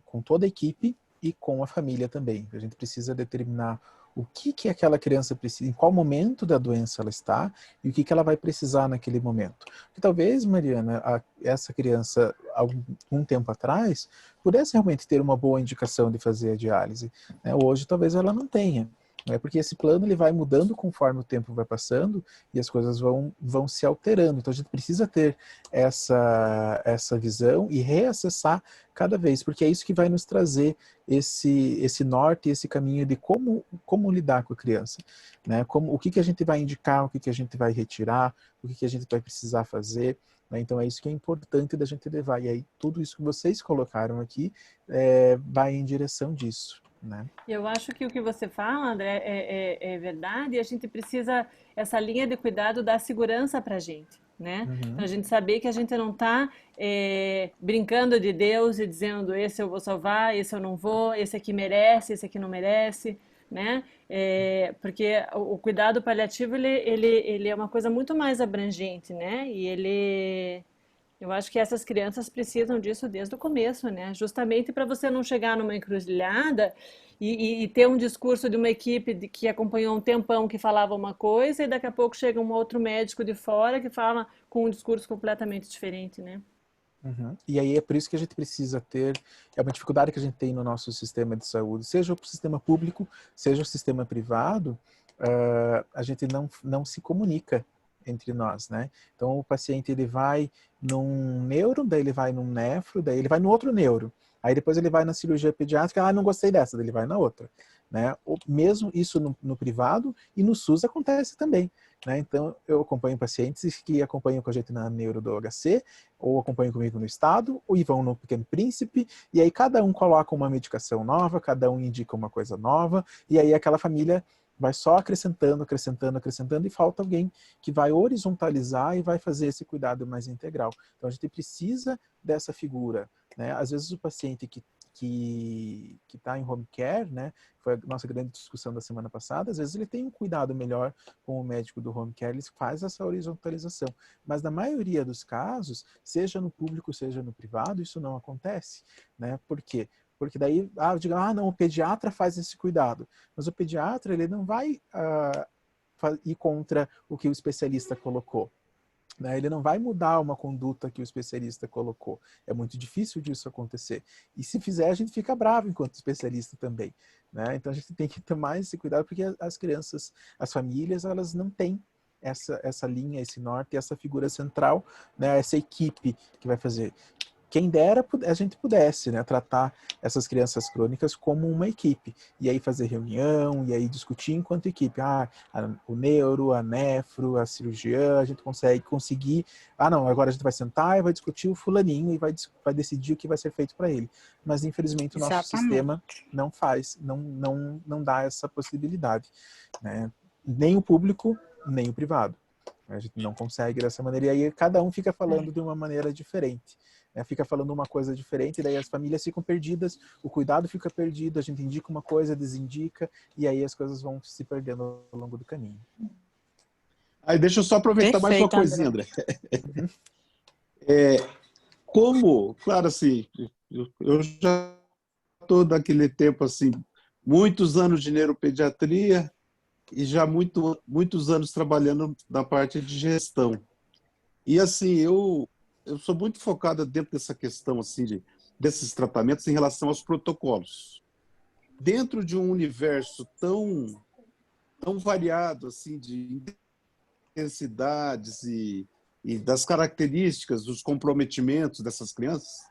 com toda a equipe e com a família também. A gente precisa determinar o que aquela criança precisa, em qual momento da doença ela está e o que ela vai precisar naquele momento. Porque talvez, Mariana, essa criança, algum tempo atrás, pudesse realmente ter uma boa indicação de fazer a diálise, né? Hoje talvez ela não tenha. É porque esse plano ele vai mudando conforme o tempo vai passando e as coisas vão se alterando. Então a gente precisa ter essa visão e reacessar cada vez, porque é isso que vai nos trazer esse norte, esse caminho de como lidar com a criança, né? O que a gente vai indicar, o que a gente vai retirar, o que a gente vai precisar fazer, né? Então é isso que é importante da gente levar. E aí tudo isso que vocês colocaram aqui vai em direção disso, né? Eu acho que o que você fala, André, é verdade, e a gente precisa, essa linha de cuidado dar segurança para a gente, né? Então, a gente saber que a gente não está brincando de Deus e dizendo esse eu vou salvar, esse eu não vou, esse aqui merece, esse aqui não merece, né? Porque o cuidado paliativo, ele é uma coisa muito mais abrangente, né? Eu acho que essas crianças precisam disso desde o começo, né? Justamente para você não chegar numa encruzilhada e ter um discurso de uma equipe que acompanhou um tempão que falava uma coisa e daqui a pouco chega um outro médico de fora que fala com um discurso completamente diferente, né? E aí é por isso que a gente precisa ter, é uma dificuldade que a gente tem no nosso sistema de saúde, seja o sistema público, seja o sistema privado, a gente não se comunica entre nós, né? Então o paciente ele vai num neuro, daí ele vai num nefro, daí ele vai no outro neuro, aí depois ele vai na cirurgia pediátrica, não gostei dessa, daí ele vai na outra, né? Mesmo isso no privado e no SUS acontece também, né? Então eu acompanho pacientes que acompanham com a gente na neuro do HC, ou acompanham comigo no estado, ou vão no Pequeno Príncipe, e aí cada um coloca uma medicação nova, cada um indica uma coisa nova, e aí aquela família vai só acrescentando, acrescentando, acrescentando, e falta alguém que vai horizontalizar e vai fazer esse cuidado mais integral. Então a gente precisa dessa figura, né? Às vezes o paciente que está em home care, né? Foi a nossa grande discussão da semana passada, às vezes ele tem um cuidado melhor com o médico do home care, ele faz essa horizontalização. Mas na maioria dos casos, seja no público, seja no privado, isso não acontece, né? Por quê? Porque daí, eu digo, não, o pediatra faz esse cuidado. Mas o pediatra, ele não vai ir contra o que o especialista colocou, né? Ele não vai mudar uma conduta que o especialista colocou. É muito difícil disso acontecer. E se fizer, a gente fica bravo enquanto especialista também, né? Então a gente tem que tomar esse cuidado, porque as crianças, as famílias, elas não têm essa linha, esse norte, essa figura central, né? Essa equipe que vai fazer. Quem dera a gente pudesse, né, tratar essas crianças crônicas como uma equipe, e aí fazer reunião, e aí discutir enquanto equipe, o neuro, a nefro, a cirurgiã, a gente conseguir, não, agora a gente vai sentar e vai discutir o fulaninho e vai decidir o que vai ser feito para ele. Mas infelizmente o nosso sistema não faz, não dá essa possibilidade, né? Nem o público, nem o privado. A gente não consegue dessa maneira, e aí cada um fica falando de uma maneira diferente. Fica falando uma coisa diferente, daí as famílias ficam perdidas, o cuidado fica perdido, a gente indica uma coisa, desindica, e aí as coisas vão se perdendo ao longo do caminho. Aí deixa eu só aproveitar mais uma coisinha, André. Claro, assim, eu já estou daquele tempo, assim, muitos anos de neuropediatria e já muitos anos trabalhando na parte de gestão. E, assim, eu sou muito focada dentro dessa questão assim, desses tratamentos em relação aos protocolos. Dentro de um universo tão variado assim, de intensidades e das características, dos comprometimentos dessas crianças,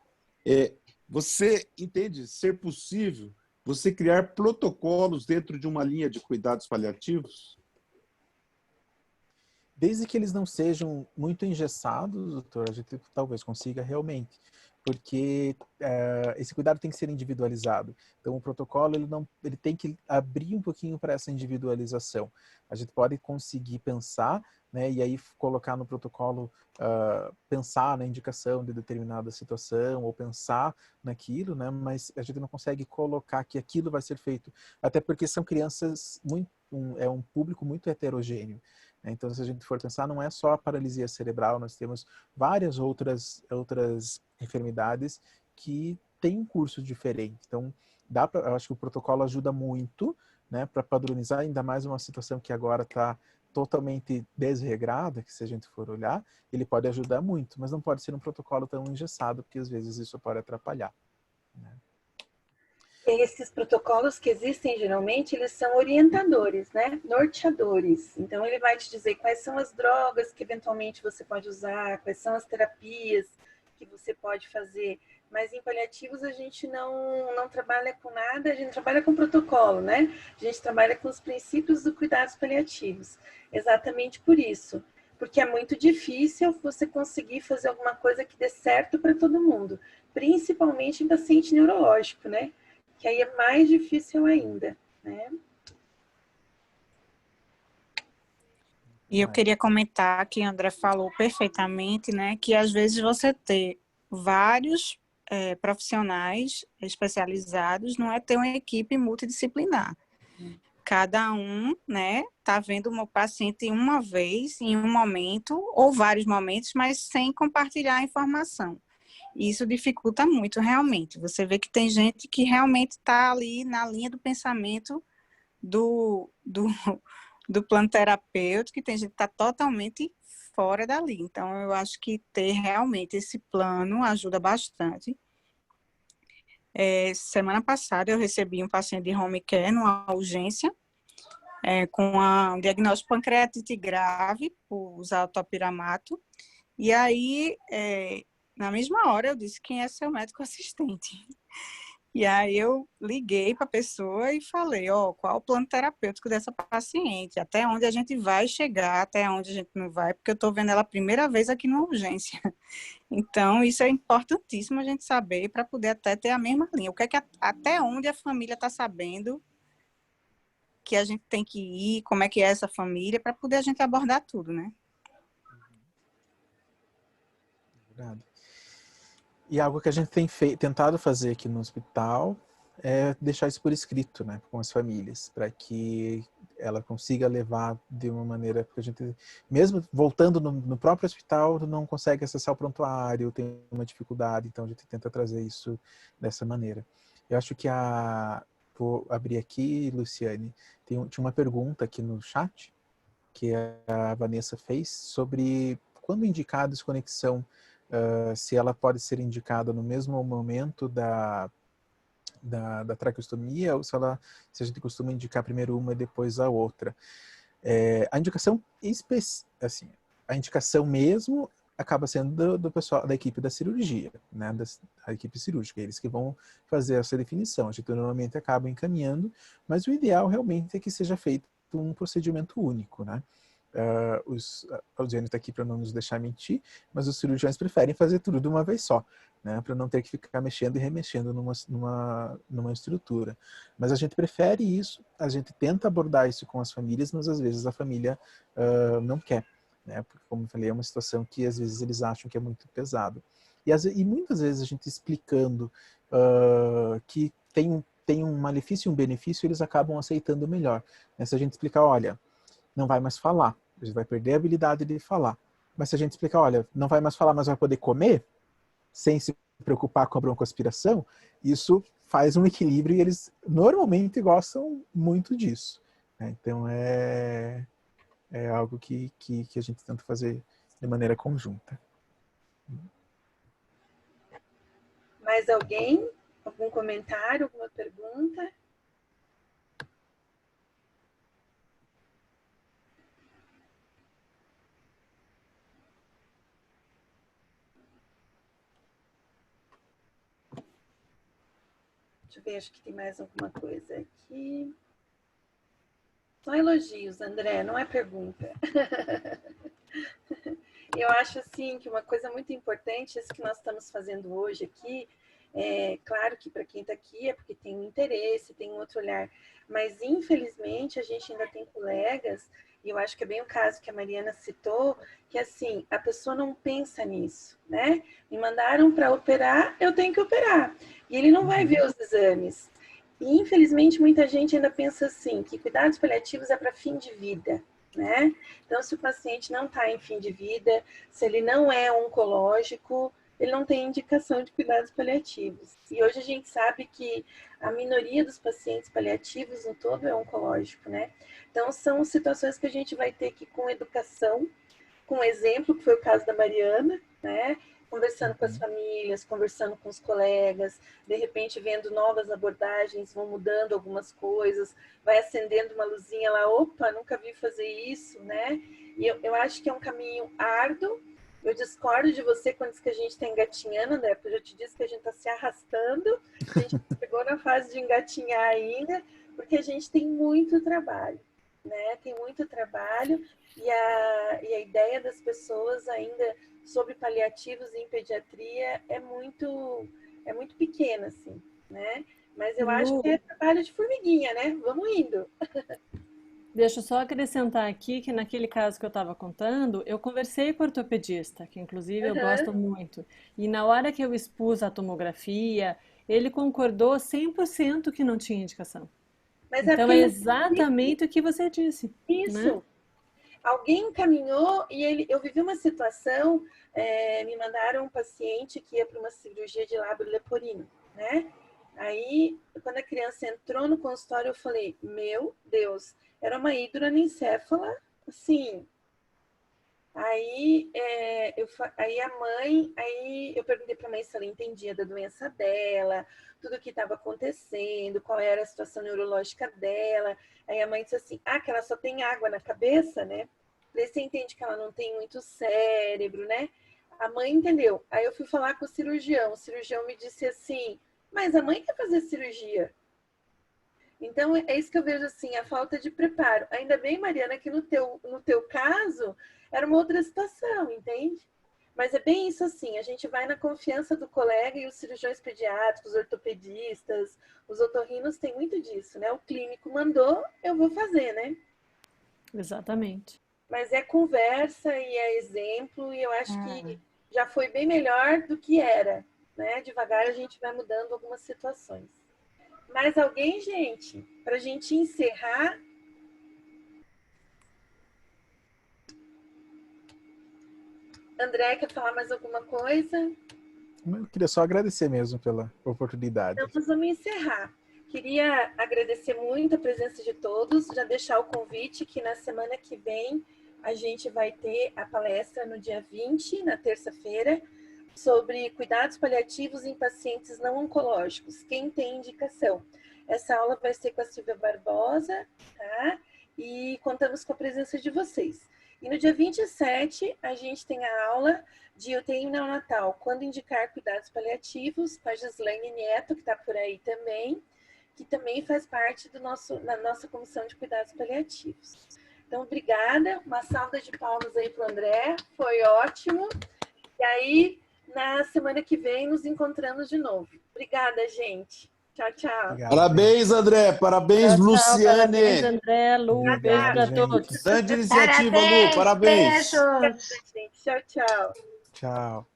você entende ser possível você criar protocolos dentro de uma linha de cuidados paliativos? Desde que eles não sejam muito engessados, doutor, a gente talvez consiga realmente, porque esse cuidado tem que ser individualizado. Então, o protocolo ele tem que abrir um pouquinho para essa individualização. A gente pode conseguir pensar, né, e aí colocar no protocolo, pensar na indicação de determinada situação, ou pensar naquilo, né, mas a gente não consegue colocar que aquilo vai ser feito, até porque são crianças, é um público muito heterogêneo. Então, se a gente for pensar, não é só a paralisia cerebral, nós temos várias outras enfermidades que tem um curso diferente. Então, eu acho que o protocolo ajuda muito, né, para padronizar, ainda mais uma situação que agora está totalmente desregrada, que se a gente for olhar, ele pode ajudar muito, mas não pode ser um protocolo tão engessado, porque às vezes isso pode atrapalhar, né? Esses protocolos que existem, geralmente, eles são orientadores, né? Norteadores. Então, ele vai te dizer quais são as drogas que, eventualmente, você pode usar, quais são as terapias que você pode fazer. Mas, em paliativos, a gente não trabalha com nada, a gente trabalha com protocolo, né? A gente trabalha com os princípios do cuidados paliativos. Exatamente por isso. Porque é muito difícil você conseguir fazer alguma coisa que dê certo para todo mundo. Principalmente em paciente neurológico, né? Que aí é mais difícil ainda, né? E eu queria comentar que o André falou perfeitamente, né, que às vezes você ter vários profissionais especializados não é ter uma equipe multidisciplinar. Cada um, né, tá vendo o paciente uma vez, em um momento, ou vários momentos, mas sem compartilhar a informação. Isso dificulta muito, realmente. Você vê que tem gente que realmente está ali na linha do pensamento do plano terapêutico, que tem gente que está totalmente fora dali. Então, eu acho que ter realmente esse plano ajuda bastante. Semana passada, eu recebi um paciente de home care numa urgência, com um diagnóstico de pancreatite grave, por usar o topiramato. E aí, na mesma hora, eu disse: quem é seu médico assistente? E aí eu liguei para a pessoa e falei: qual o plano terapêutico dessa paciente? Até onde a gente vai chegar, até onde a gente não vai, porque eu estou vendo ela a primeira vez aqui na urgência. Então, isso é importantíssimo a gente saber para poder até ter a mesma linha. O que é que até onde a família está sabendo que a gente tem que ir, como é que é essa família, para poder a gente abordar tudo, né? Verdade. E algo que a gente tem tentado fazer aqui no hospital é deixar isso por escrito, né, com as famílias, para que ela consiga levar de uma maneira, porque a gente, mesmo voltando no próprio hospital, não consegue acessar o prontuário, tem uma dificuldade, então a gente tenta trazer isso dessa maneira. Eu acho que vou abrir aqui, Luciane, tinha uma pergunta aqui no chat, que a Vanessa fez, sobre quando indicar a desconexão, se ela pode ser indicada no mesmo momento da traqueostomia, ou se a gente costuma indicar primeiro uma e depois a outra. A indicação, assim, a indicação mesmo acaba sendo do pessoal da equipe da cirurgia, né, da equipe cirúrgica, eles que vão fazer essa definição. A gente normalmente acaba encaminhando, mas o ideal realmente é que seja feito um procedimento único, né? A Eugênio está aqui para não nos deixar mentir, mas os cirurgiões preferem fazer tudo de uma vez só, né, para não ter que ficar mexendo e remexendo numa estrutura. Mas a gente prefere isso, a gente tenta abordar isso com as famílias, mas às vezes a família não quer, né, porque, como eu falei, é uma situação que às vezes eles acham que é muito pesado. E muitas vezes a gente explicando que tem um malefício e um benefício, eles acabam aceitando melhor. Né? Se a gente explicar: olha, não vai mais falar, a gente vai perder a habilidade de falar. Mas se a gente explicar: olha, não vai mais falar, mas vai poder comer, sem se preocupar com a broncoaspiração, isso faz um equilíbrio e eles normalmente gostam muito disso. Né? Então é algo que a gente tenta fazer de maneira conjunta. Mais alguém? Algum comentário, alguma pergunta? Deixa eu ver, acho que tem mais alguma coisa aqui. Só elogios, André, não é pergunta. Eu acho, assim, que uma coisa muito importante, isso que nós estamos fazendo hoje aqui, claro que para quem está aqui é porque tem um interesse, tem um outro olhar, mas infelizmente a gente ainda tem colegas, e eu acho que é bem o caso que a Mariana citou, que assim, a pessoa não pensa nisso, né? Me mandaram para operar, eu tenho que operar. E ele não vai ver os exames. E infelizmente muita gente ainda pensa assim, que cuidados paliativos é para fim de vida, né? Então, se o paciente não está em fim de vida, se ele não é oncológico, ele não tem indicação de cuidados paliativos. E hoje a gente sabe que a minoria dos pacientes paliativos no todo é oncológico, né? Então, são situações que a gente vai ter que, com educação, com exemplo, que foi o caso da Mariana, né? Conversando com as famílias, conversando com os colegas, de repente vendo novas abordagens, vão mudando algumas coisas, vai acendendo uma luzinha lá, opa, nunca vi fazer isso, né? E eu acho que é um caminho árduo. Eu discordo de você quando diz que a gente está engatinhando, né? Porque eu já te disse que a gente está se arrastando, a gente chegou na fase de engatinhar ainda, porque a gente tem muito trabalho, né? Tem muito trabalho e a ideia das pessoas ainda sobre paliativos em pediatria é muito pequena, assim, né? Mas eu acho que é trabalho de formiguinha, né? Vamos indo. Deixa eu só acrescentar aqui que naquele caso que eu estava contando, eu conversei com o ortopedista, que inclusive eu gosto muito. E na hora que eu expus a tomografia, ele concordou 100% que não tinha indicação. Mas Então é exatamente o que você disse. Isso. Né? Alguém encaminhou e eu vivi uma situação, me mandaram um paciente que ia para uma cirurgia de lábio leporino, né? Aí, quando a criança entrou no consultório, eu falei, meu Deus, era uma hidroanencéfala, assim. Aí, eu perguntei para a mãe se ela entendia da doença dela, tudo o que estava acontecendo, qual era a situação neurológica dela. Aí a mãe disse assim, que ela só tem água na cabeça, né? Daí você entende que ela não tem muito cérebro, né? A mãe entendeu. Aí eu fui falar com o cirurgião me disse assim, mas a mãe quer fazer cirurgia. Então, é isso que eu vejo, assim, a falta de preparo. Ainda bem, Mariana, que no teu caso, era uma outra situação, entende? Mas é bem isso, assim, a gente vai na confiança do colega e os cirurgiões pediátricos, os ortopedistas, os otorrinos têm muito disso, né? O clínico mandou, eu vou fazer, né? Exatamente. Mas é conversa e é exemplo, e eu acho que já foi bem melhor do que era, né? Devagar a gente vai mudando algumas situações. Mais alguém, gente? Para a gente encerrar. André, quer falar mais alguma coisa? Eu queria só agradecer mesmo pela oportunidade. Então, nós vamos encerrar. Queria agradecer muito a presença de todos, já deixar o convite que na semana que vem a gente vai ter a palestra no dia 20, na terça-feira, sobre cuidados paliativos em pacientes não oncológicos. Quem tem indicação? Essa aula vai ser com a Silvia Barbosa, tá? E contamos com a presença de vocês. E no dia 27, a gente tem a aula de UTI neonatal, quando indicar cuidados paliativos, com a Gislaine Neto, que está por aí também, que também faz parte da nossa comissão de cuidados paliativos. Então, obrigada. Uma salva de palmas aí para o André, foi ótimo. E aí, na semana que vem, nos encontramos de novo. Obrigada, gente. Tchau, tchau. Obrigado, Parabéns, André. Parabéns, Tchau, Luciane. parabéns, André, Lu. Beijo para gente. todos. Grande iniciativa, Lu. Parabéns. Beijos. Tchau, tchau. Tchau.